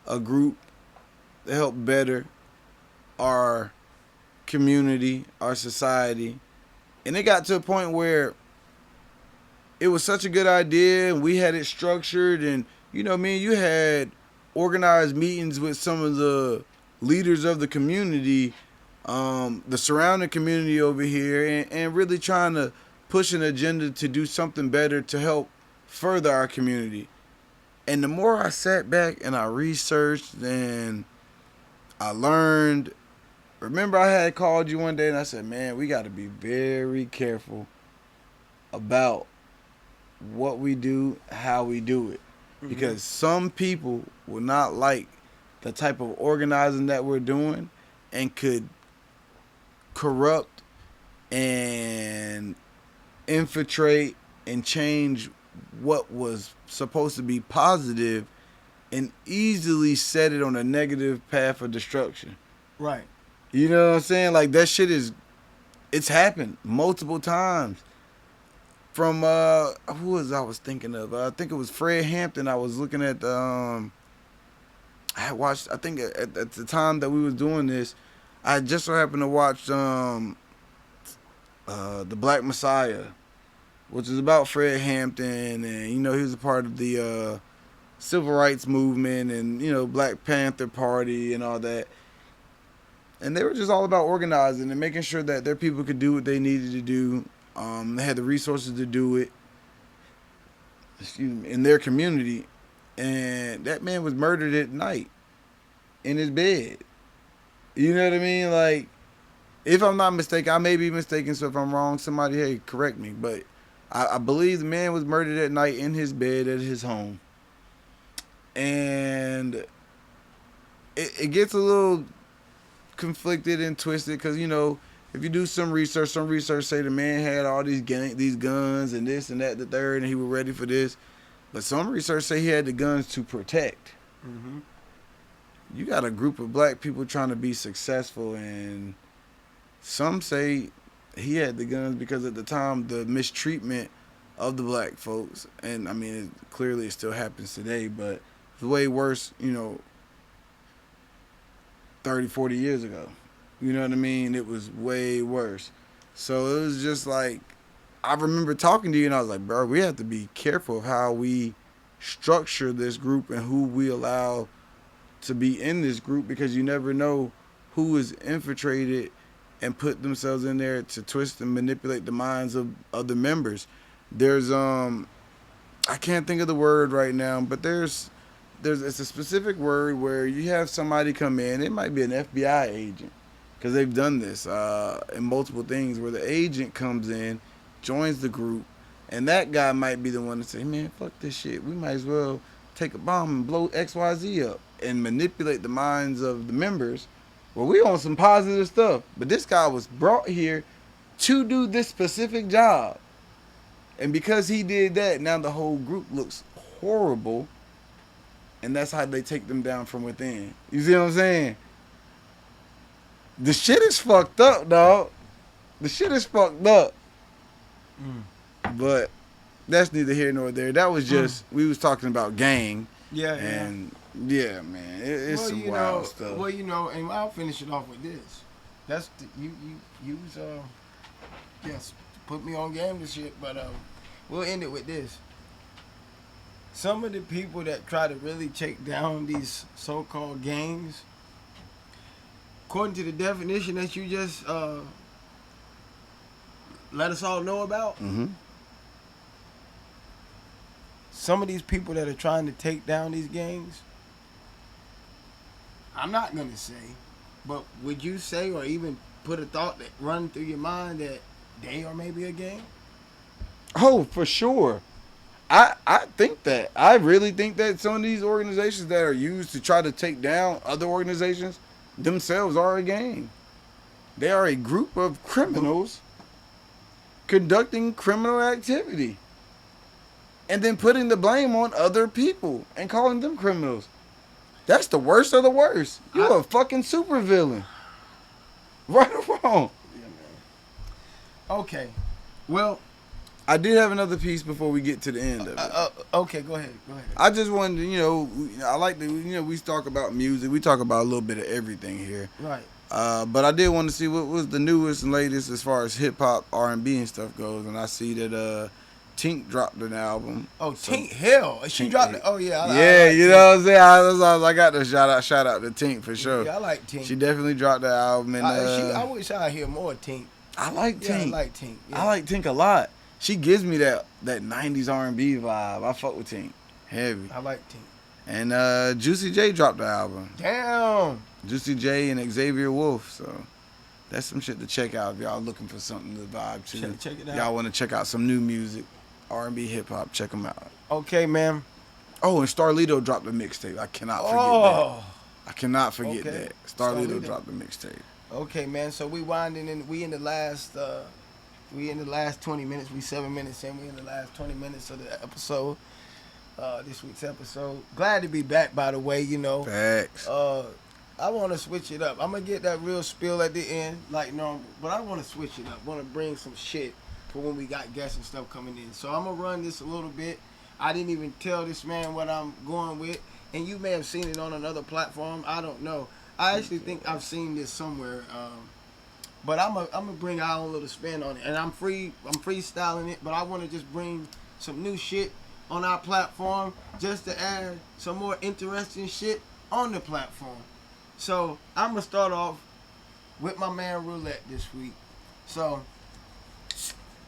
a group to help better our community, our society. And it got to a point where it was such a good idea and we had it structured, and, you know, me and you had organized meetings with some of the leaders of the community, the surrounding community over here, and really trying to push an agenda to do something better to help further our community. And the more I sat back and I researched and I learned, remember I had called you one day and I said, man, we got to be very careful about what we do, how we do it. Because some people will not like the type of organizing that we're doing and could corrupt and infiltrate and change what was supposed to be positive and easily set it on a negative path of destruction. Right. You know what I'm saying? Like that shit it's happened multiple times. From who was I was thinking of? I think it was Fred Hampton. I was looking at I had watched. I think at the time that we was doing this, I just so happened to watch the Black Messiah, which is about Fred Hampton, and he was a part of the civil rights movement and Black Panther Party and all that. And they were just all about organizing and making sure that their people could do what they needed to do. They had the resources to do it, in their community. And that man was murdered at night in his bed. You know what I mean? Like, if I'm not mistaken, I may be mistaken, so if I'm wrong, somebody, hey, correct me. But I believe the man was murdered at night in his bed at his home. And it gets a little conflicted and twisted because, if you do some research say the man had all these guns and this and that, the third, and he was ready for this. But some research say he had the guns to protect. Mm-hmm. You got a group of black people trying to be successful, and some say he had the guns because at the time the mistreatment of the black folks, and I mean, clearly it still happens today, but it's way worse, 30, 40 years ago. You know what I mean? It was way worse. So it was just like, I remember talking to you and I was like, bro, we have to be careful of how we structure this group and who we allow to be in this group, because you never know who is infiltrated and put themselves in there to twist and manipulate the minds of other members. There's I can't think of the word right now, but it's a specific word where you have somebody come in. It might be an FBI agent, because they've done this in multiple things, where the agent comes in, joins the group, and that guy might be the one to say, man, fuck this shit. We might as well take a bomb and blow XYZ up and manipulate the minds of the members. Well, we on some positive stuff, but this guy was brought here to do this specific job. And because he did that, now the whole group looks horrible, and that's how they take them down from within. You see what I'm saying? The shit is fucked up, dog. The shit is fucked up. But that's neither here nor there. That was just, we was talking about gang. Yeah, and yeah, man, it's some wild stuff. Well, and I'll finish it off with this. That's you was yes, put me on game this shit, but we'll end it with this. Some of the people that try to really take down these so-called gangs, according to the definition that you just let us all know about, some of these people that are trying to take down these gangs, I'm not going to say, but would you say or even put a thought that run through your mind that they are maybe a gang? Oh, for sure. I think that. I really think that some of these organizations that are used to try to take down other organizations themselves are a gang. They are a group of criminals conducting criminal activity and then putting the blame on other people and calling them criminals. That's the worst of the worst. You're a fucking supervillain. Right or wrong? Yeah, man. Okay. Well, I did have another piece before we get to the end of it. Okay, go ahead. I just wanted to, I like to, we talk about music. We talk about a little bit of everything here. Right. But I did want to see what was the newest and latest as far as hip hop, R&B and stuff goes. And I see that Tink dropped an album. Oh, Tink, hell, she dropped it. Oh yeah. I like, you know what I'm saying. I got to shout out to Tink for sure. Yeah, I like Tink. She definitely dropped the album. And I wish I hear more Tink. I like Tink. I like Tink. Yeah. I like Tink a lot. She gives me that 90s R&B vibe. I fuck with Tink. Heavy. I like Tink. And Juicy J dropped the album. Damn. Juicy J and Xavier Wolf. So that's some shit to check out if y'all looking for something to vibe to. Check it out. Y'all want to check out some new music, R&B, hip hop. Check them out. Okay, man. Oh, and Starlito dropped a mixtape. I cannot forget that. I cannot forget that. Starlito dropped the mixtape. Okay, man. So we winding in. We in the last 20 minutes. We 7 minutes in. We in the last 20 minutes of the episode. This week's episode. Glad to be back, by the way. You know. Facts. I want to switch it up. I'm gonna get that real spill at the end, like normal. But I want to switch it up. Want to bring some shit for when we got guests and stuff coming in. So I'm gonna run this a little bit. I didn't even tell this man what I'm going with, and you may have seen it on another platform. I don't know. I actually think I've seen this somewhere. But I'm gonna bring our own little spin on it, and I'm freestyling it. But I want to just bring some new shit on our platform, just to add some more interesting shit on the platform. So I'm gonna start off with my man Roulette this week. So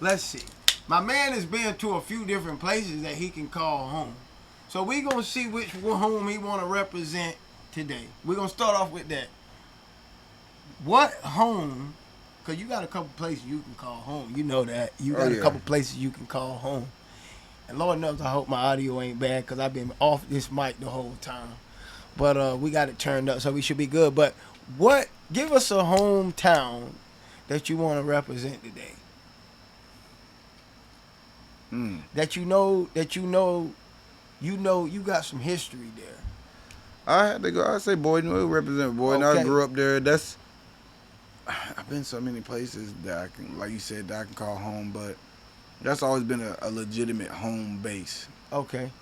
let's see. My man has been to a few different places that he can call home. So we gonna see which home he wanna represent today. We're gonna start off with that. What home? Cause you got a couple places you can call home. You know that. You got a couple places you can call home. And Lord knows I hope my audio ain't bad, cause I've been off this mic the whole time. But we got it turned up, so we should be good. But give us a hometown that you want to represent today. That you know, you got some history there. I had to go. I say Boydton. We represent Boydton. Okay. I grew up there. I've been so many places that I can, like you said, that I can call home. But that's always been a legitimate home base. Okay.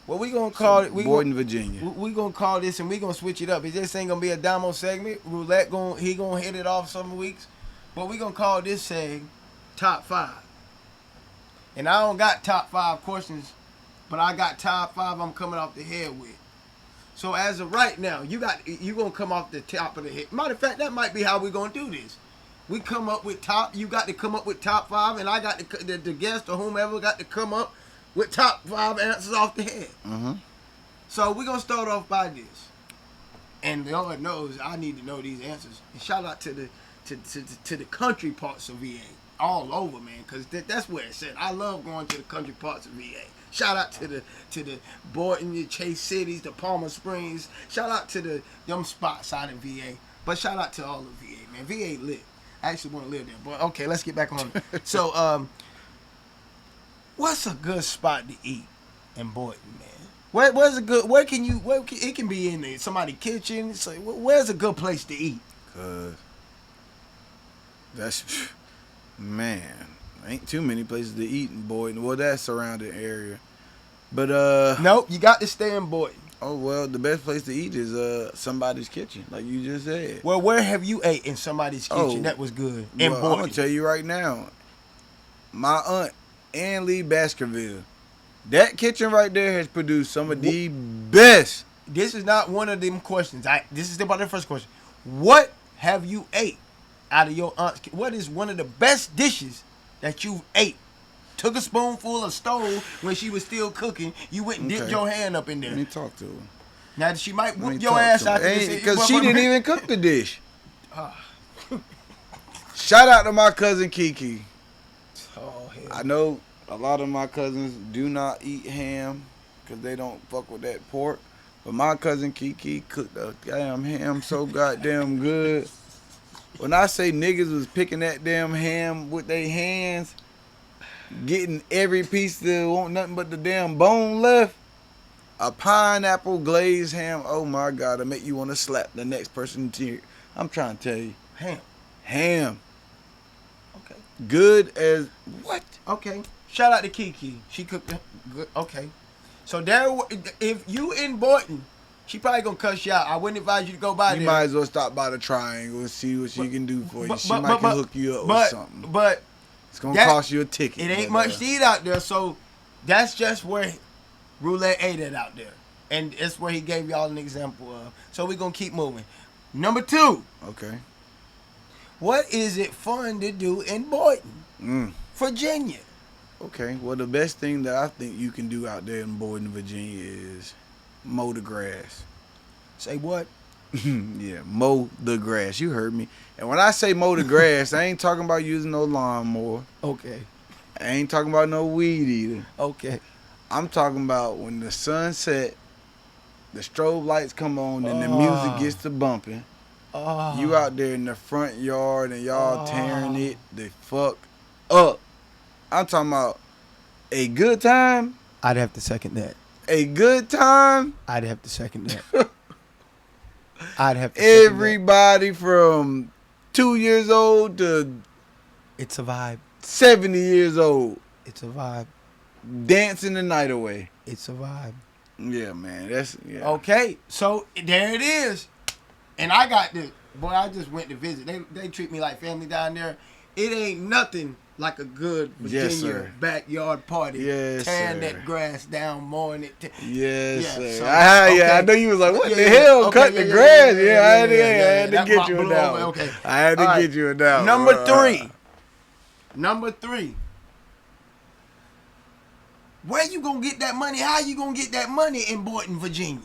Well, we gonna call it Boydton, Virginia. We gonna call this, and we gonna switch it up. This ain't gonna be a demo segment. Roulette gonna hit it off some weeks, but we gonna call this segment Top 5. And I don't got top 5 questions, but I got top 5 I'm coming off the head with. So as of right now, you gonna come off the top of the head. Matter of fact, that might be how we gonna do this. We come up with you got to come up with top 5, and I got the guest or whomever got to come up with top 5 answers off the head. Mm-hmm. So we're gonna start off by this. And Lord knows I need to know these answers. And shout out to the country parts of VA. All over, man, because that's where it's at. I love going to the country parts of VA. Shout out to the Boynton, the Chase Cities, the Palmer Springs. Shout out to them spots out in VA. But shout out to all of VA, man. VA lit. I actually want to live there. But okay, let's get back on it. So, what's a good spot to eat in Boynton, man? Where's a good? It can be in somebody's kitchen. So where's a good place to eat? Cause that's. Man, ain't too many places to eat in Boydton. Well, that surrounding area. But nope, you got to stay in Boydton. Oh well, the best place to eat is somebody's kitchen, like you just said. Well, where have you ate in somebody's kitchen that was good in Boydton? I'm gonna tell you right now. My aunt Ann Lee Baskerville, that kitchen right there has produced some of the best. This is not one of them questions. This is about the first question. What have you ate out of your aunt's kitchen? What is one of the best dishes that you've ate? Took a spoonful of stove when she was still cooking. You went and dipped your hand up in there. Let me talk to her. Now she might whoop your ass out because she didn't even cook the dish. Shout out to my cousin Kiki. Oh, hell. I know a lot of my cousins do not eat ham because they don't fuck with that pork. But my cousin Kiki cooked the damn ham so goddamn good. When I say niggas was picking that damn ham with their hands, getting every piece that want nothing but the damn bone left, a pineapple glazed ham, oh my God, it make you want to slap the next person to you. I'm trying to tell you. Ham. Okay. Good as what? Okay. Shout out to Kiki. She cooked the good. Okay. So there, if you in Boynton, she probably gonna cuss you out. I wouldn't advise you to go by there. You might as well stop by the Triangle and see what she can do for you. She might can hook you up with something. But it's gonna cost you a ticket. It ain't much to eat out there, so that's just where Roulette ate it out there, and it's where he gave y'all an example of. So we gonna keep moving. Number 2. Okay. What is it fun to do in Boynton, Virginia? Okay, well, the best thing that I think you can do out there in Boynton, Virginia is mow the grass. Say what? Yeah, mow the grass. You heard me. And when I say mow the grass, I ain't talking about using no lawnmower. Okay. I ain't talking about no weed either. Okay. I'm talking about when the sun set, the strobe lights come on, and the music gets to bumping. You out there in the front yard and y'all tearing it the fuck up. I'm talking about a good time. I'd have to second that. A good time. I'd have to second that. I'd have to second Everybody from 2 years old to It's a vibe. 70 years old It's a vibe. dancing the night away. It's a vibe. Yeah, man. That's yeah. Okay, so there it is. And I got this. Boy, I just went to visit. They treat me like family down there. It ain't nothing like a good Virginia backyard party. Yes, tearing sir. that grass down, mowing it. Yes, Yeah, sir. so, I know you was like, what the hell? Cut the grass. I had to get you a that. Okay. I had to get you a that. Number three. Number three. Where you gonna get that money? How you gonna get that money in Boynton, Virginia?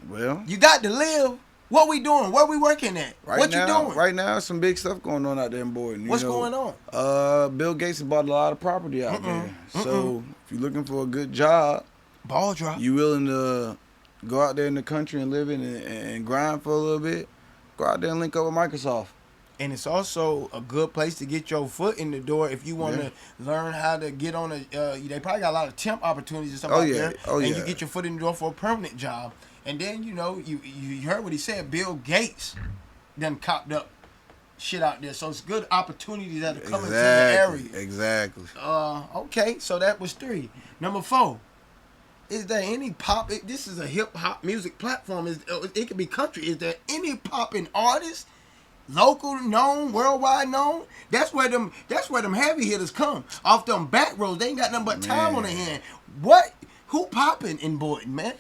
Well, You got to live. What we doing? Where we working at? What you doing? Right now, some big stuff going on out there in Boynton. What's going on? Bill Gates has bought a lot of property out there. So if you're looking for a good job, Ball drop. you willing to go out there in the country and live in and grind for a little bit, go out there and link up with Microsoft. And it's also a good place to get your foot in the door if you want to learn how to get on a. They probably got a lot of temp opportunities or something out there. And you get your foot in the door for a permanent job. And then you heard what he said. Bill Gates done copped up shit out there, so it's good opportunities that are coming to the area. Exactly. Okay, so that was 3. Number 4. Is there any pop? This is a hip hop music platform. It could be country. Is there any popping artists? Local known, worldwide known. That's where them heavy hitters come off them back roads. They ain't got nothing but time on their hand. What? Who popping in Boynton, man?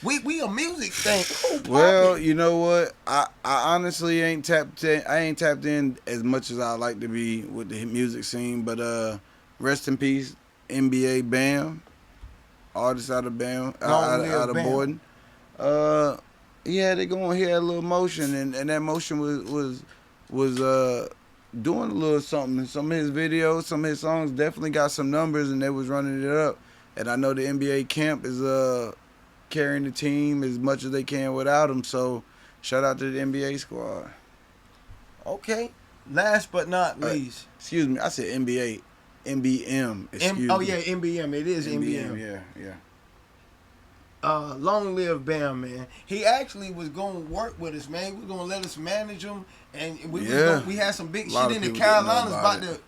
We a music thing. Who popping? Well, you know what? I honestly ain't tapped in. I ain't tapped in as much as I like to be with the music scene. But rest in peace, NBA Bam, artist out of Bam, out of Boynton. Yeah, they going here a little motion, and that motion was doing a little something. Some of his videos, some of his songs definitely got some numbers, and they was running it up. And I know the NBA camp is carrying the team as much as they can without him. So shout out to the NBA squad. Okay. Last but not least. Excuse me, I said NBA. NBM. Excuse me. Oh yeah, NBM. It is NBM. Yeah. Long live Bam, man. He actually was going to work with us, man. He was going to let us manage him, and we had some big shit in the Carolinas about to,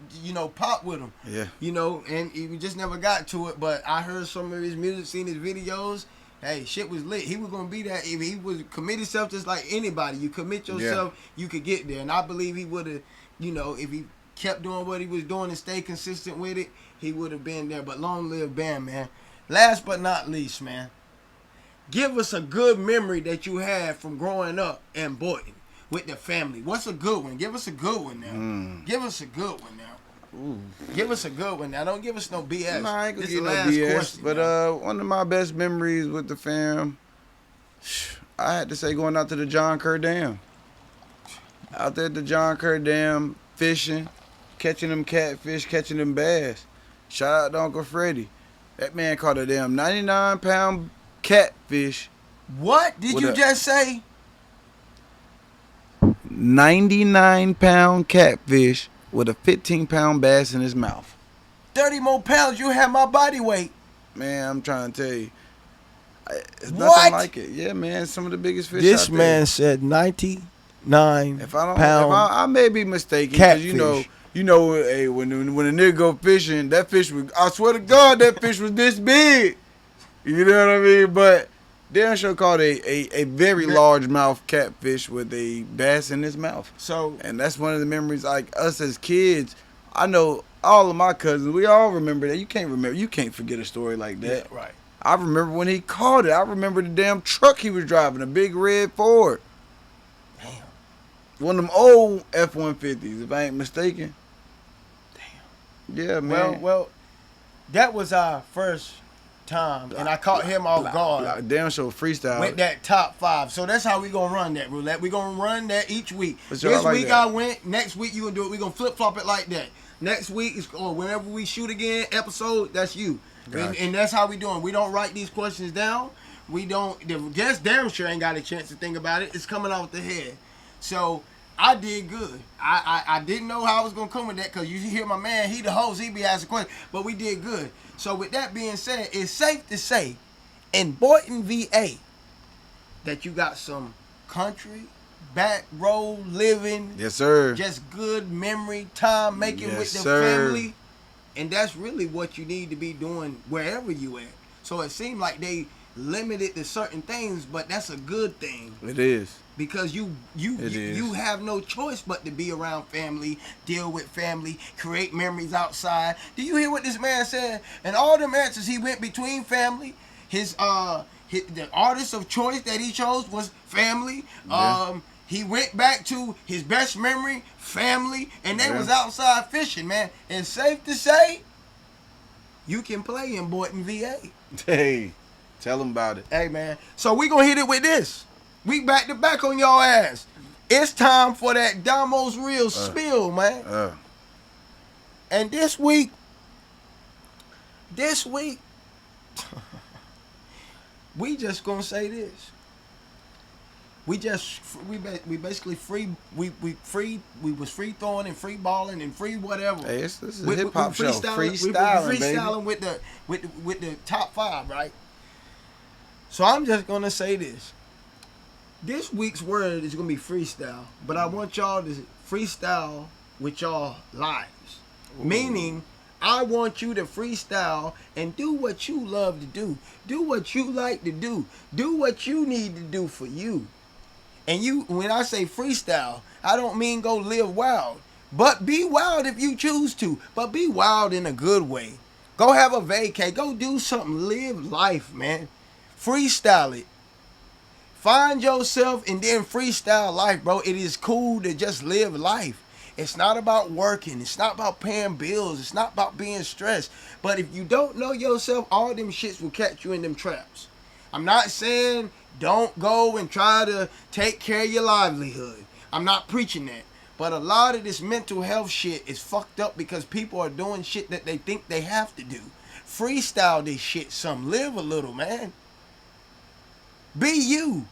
pop with him. Yeah. And we just never got to it. But I heard some of his music, seen his videos. Hey, shit was lit. He was going to be that. If he was commit himself just like anybody. You commit yourself, you could get there. And I believe he would have, if he kept doing what he was doing and stayed consistent with it, he would have been there. But long live Bam, man. Last but not least, man. Give us a good memory that you had from growing up in Boynton with the family. What's a good one? Give us a good one now. Give us a good one now. Ooh. Give us a good one now. Don't give us no BS. Nah, I ain't gonna give no BS. Question, but one of my best memories with the fam, I had to say going out to the John Kerr Dam. Out there at the John Kerr Dam, fishing, catching them catfish, catching them bass. Shout out to Uncle Freddie. That man caught a damn 99-pound catfish. What did you just say? 99-pound catfish with a 15-pound bass in his mouth. 30 more pounds, you have my body weight. Man, I'm trying to tell you. It's nothing like it. Yeah, man, some of the biggest fish this out there. Man said 99 if I may be mistaken, because you know, hey, when a nigga go fishing, that fish was, I swear to God, that fish was this big. You know what I mean? But Darren Show caught a very largemouth catfish with a bass in his mouth. And that's one of the memories, like us as kids. I know all of my cousins, we all remember that. You can't forget a story like that. Yeah, right. I remember when he caught it. I remember the damn truck he was driving, a big red Ford. Damn. One of them old F-150s, if I ain't mistaken. Damn. Yeah, man. Well, that was our first time, and I caught him off guard. Damn show freestyle. With that top 5. So that's how we gonna run that roulette. We gonna run that each week. But This like week that. I went. Next week you gonna do it. We gonna flip flop it like that. Next week is whenever we shoot again episode. That's you. Gotcha. And that's how we doing. We don't write these questions down. We don't. The guest damn sure ain't got a chance to think about it. It's coming off the head. So I did good. I didn't know how I was gonna come with that because you hear my man. He the host. He be asking questions. But we did good. So with that being said, it's safe to say, in Boynton, VA, that you got some country, back road living, Yes, sir. just good memory time making Yes, with the sir. family. And that's really what you need to be doing wherever you at. So it seemed like they limited to certain things, but that's a good thing. It is. Because you have no choice but to be around family, deal with family, create memories outside. Do you hear what this man said? And all them answers he went between family, the artist of choice that he chose was family. Yeah. He went back to his best memory, family, and they was outside fishing, man. And safe to say, you can play in Boynton, VA. Hey, tell him about it. Hey, man. So we gonna hit it with this. We back to back on y'all ass. It's time for that Damo's Real spill, man. And this week, we just gonna say this. We basically free. We was free throwing and free balling and free whatever. Hey, this is a hip hop show. Freestyling, Freestyling, baby. with the top 5, right? So I'm just gonna say this. This week's word is gonna be freestyle, but I want y'all to freestyle with y'all lives. Ooh. Meaning, I want you to freestyle and do what you love to do. Do what you like to do. Do what you need to do for you. And when I say freestyle, I don't mean go live wild. But be wild if you choose to. But be wild in a good way. Go have a vacay. Go do something. Live life, man. Freestyle it. Find yourself and then freestyle life, bro. It is cool to just live life. It's not about working. It's not about paying bills. It's not about being stressed. But if you don't know yourself, all them shits will catch you in them traps. I'm not saying don't go and try to take care of your livelihood. I'm not preaching that. But a lot of this mental health shit is fucked up because people are doing shit that they think they have to do. Freestyle this shit some. Live a little, man. Be you.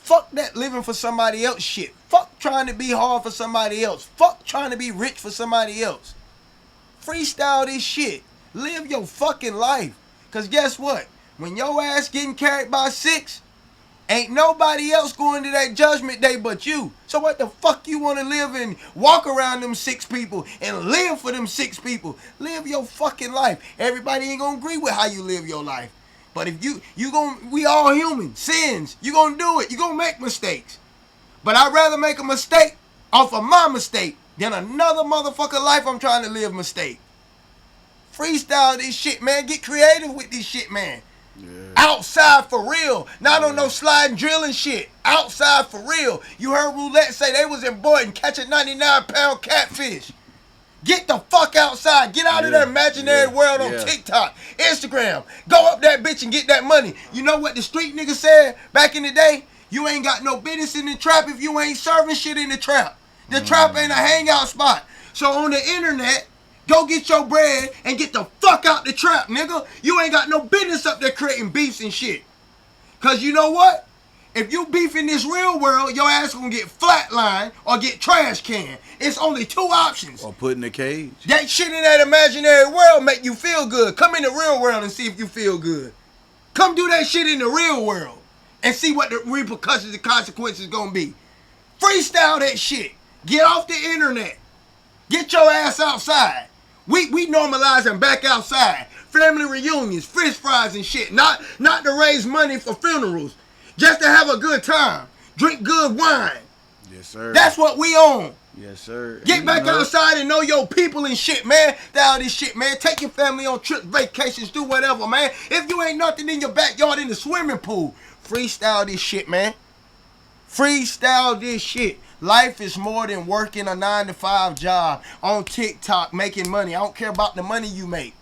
Fuck that living for somebody else shit. Fuck trying to be hard for somebody else. Fuck trying to be rich for somebody else. Freestyle this shit. Live your fucking life. Because guess what? When your ass getting carried by 6, ain't nobody else going to that judgment day but you. So what the fuck you want to live and walk around them 6 people and live for them 6 people? Live your fucking life. Everybody ain't going to agree with how you live your life. But if we all human, sins. You gonna do it. You gonna make mistakes. But I'd rather make a mistake off of my mistake than another motherfucker life I'm trying to live mistake. Freestyle this shit, man. Get creative with this shit, man. Yeah. Outside for real. Not on no slide and drilling shit. Outside for real. You heard Roulette say they was in Boynton catching 99-pound catfish. Get the fuck outside. Get out of that imaginary world on TikTok, Instagram. Go up that bitch and get that money. You know what the street nigga said back in the day? You ain't got no business in the trap if you ain't serving shit in the trap. The trap ain't a hangout spot. So on the internet, go get your bread and get the fuck out the trap, nigga. You ain't got no business up there creating beefs and shit. Cause you know what? If you beef in this real world, your ass gonna get flatlined or get trash canned. It's only 2 options. Or put in a cage. That shit in that imaginary world make you feel good. Come in the real world and see if you feel good. Come do that shit in the real world and see what the repercussions and consequences gonna be. Freestyle that shit. Get off the internet. Get your ass outside. We normalizing back outside. Family reunions, fish fries and shit. Not to raise money for funerals. Just to have a good time. Drink good wine. Yes, sir. That's what we on. Yes, sir. Get back outside and know your people and shit, man. Down this shit, man. Take your family on trips, vacations, do whatever, man. If you ain't nothing in your backyard in the swimming pool, freestyle this shit, man. Freestyle this shit. Life is more than working a 9-to-5 job on TikTok making money. I don't care about the money you make.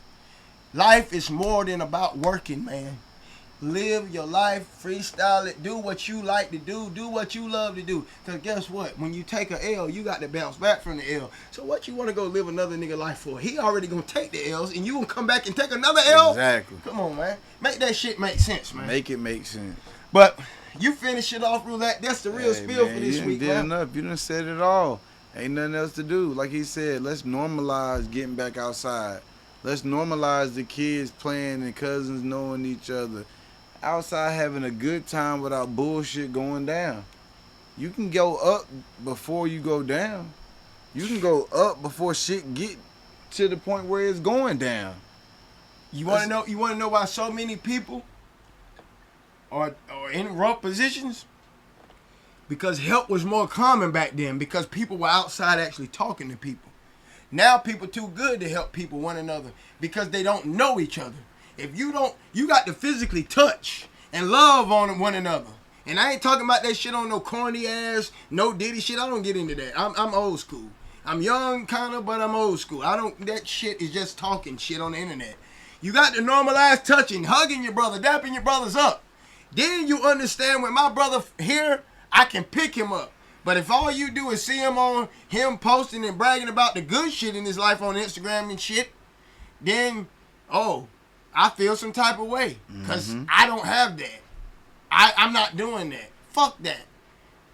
Life is more than about working, man. Live your life, freestyle it, do what you like to do what you love to do. Because guess what? When you take a L, you got to bounce back from the L. So what you want to go live another nigga life for? He already going to take the L's and you going to come back and take another L? Exactly. Come on, man. Make that shit make sense, man. Make it make sense. But you finish it off, Roulette. That's the real spiel man, for this week, did man. enough. You done said it all. Ain't nothing else to do. Like he said, let's normalize getting back outside. Let's normalize the kids playing and cousins knowing each other. Outside having a good time without bullshit going down. You can go up before you go down. You can go up before shit get to the point where it's going down. You want to know? You want to know why so many people are in rough positions? Because help was more common back then. Because people were outside actually talking to people. Now people too good to help people one another because they don't know each other. If you don't, you got to physically touch and love on one another. And I ain't talking about that shit on no corny ass, no Diddy shit. I don't get into that. I'm old school. I'm young kind of, but I'm old school. That shit is just talking shit on the internet. You got to normalize touching, hugging your brother, dapping your brothers up. Then you understand when my brother here, I can pick him up. But if all you do is see him posting and bragging about the good shit in his life on Instagram and shit, then, I feel some type of way because I don't have that. I'm not doing that. Fuck that.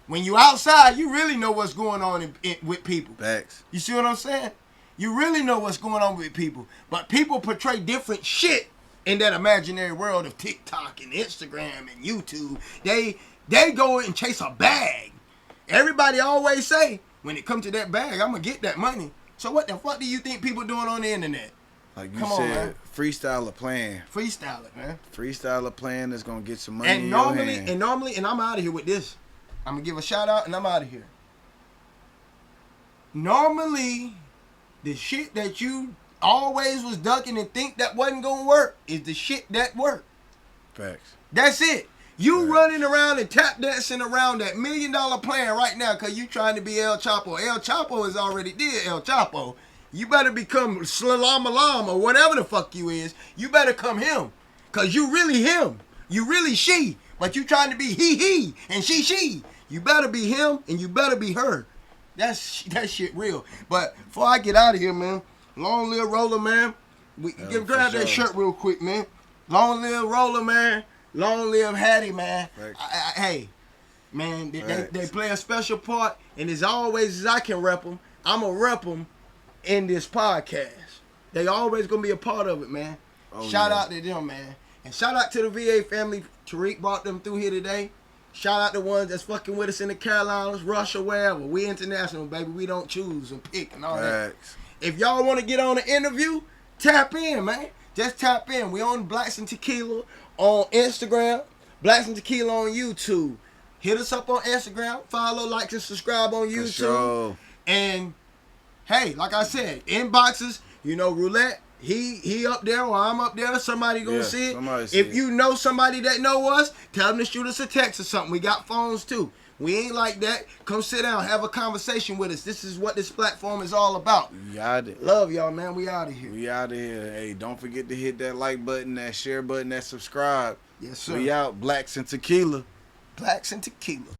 When you outside, you really know what's going on with people. Facts. You see what I'm saying? You really know what's going on with people. But people portray different shit in that imaginary world of TikTok and Instagram and YouTube. They go and chase a bag. Everybody always say, when it comes to that bag, I'm going to get that money. So what the fuck do you think people doing on the internet? Like you said, freestyle a plan. Freestyle it, man. Freestyle a plan that's gonna get some money And in normally, your hand. and I'm out of here with this. I'm gonna give a shout out and I'm out of here. Normally, the shit that you always was ducking and think that wasn't gonna work is the shit that worked. Facts. That's it. You running around and tap dancing around that $1 million plan right now because you trying to be El Chapo. El Chapo is already did El Chapo. You better become Slalom Alam or whatever the fuck you is. You better come him. Because you really him. You really she. But you trying to be he and she. You better be him and you better be her. That shit real. But before I get out of here, man, long live Roller, man. Grab that shirt real quick, man. Long live Roller, man. Long live Hattie, man. Hey, man, they play a special part. And as always as I can rep them, I'm going to rep them in this podcast. They always gonna be a part of it, man. Shout out to them, man. And shout out to the VA family. Tariq brought them through here today. Shout out to ones that's fucking with us in the Carolinas, Russia, wherever. We international, baby. We don't choose and pick and all that. If y'all want to get on an interview, tap in, man. Just tap in. We on Blacks and Tequila on Instagram, Blacks and Tequila on YouTube. Hit us up on Instagram. Follow, like, and subscribe on YouTube. Sure. And hey, like I said, inboxes, Roulette, he up there or I'm up there. Somebody gonna see it. If you know somebody that know us, tell them to shoot us a text or something. We got phones too. We ain't like that. Come sit down, have a conversation with us. This is what this platform is all about. Love y'all, man. We out of here. We out of here. Hey, don't forget to hit that like button, that share button, that subscribe. Yes, sir. We out. Blacks and Tequila. Blacks and Tequila.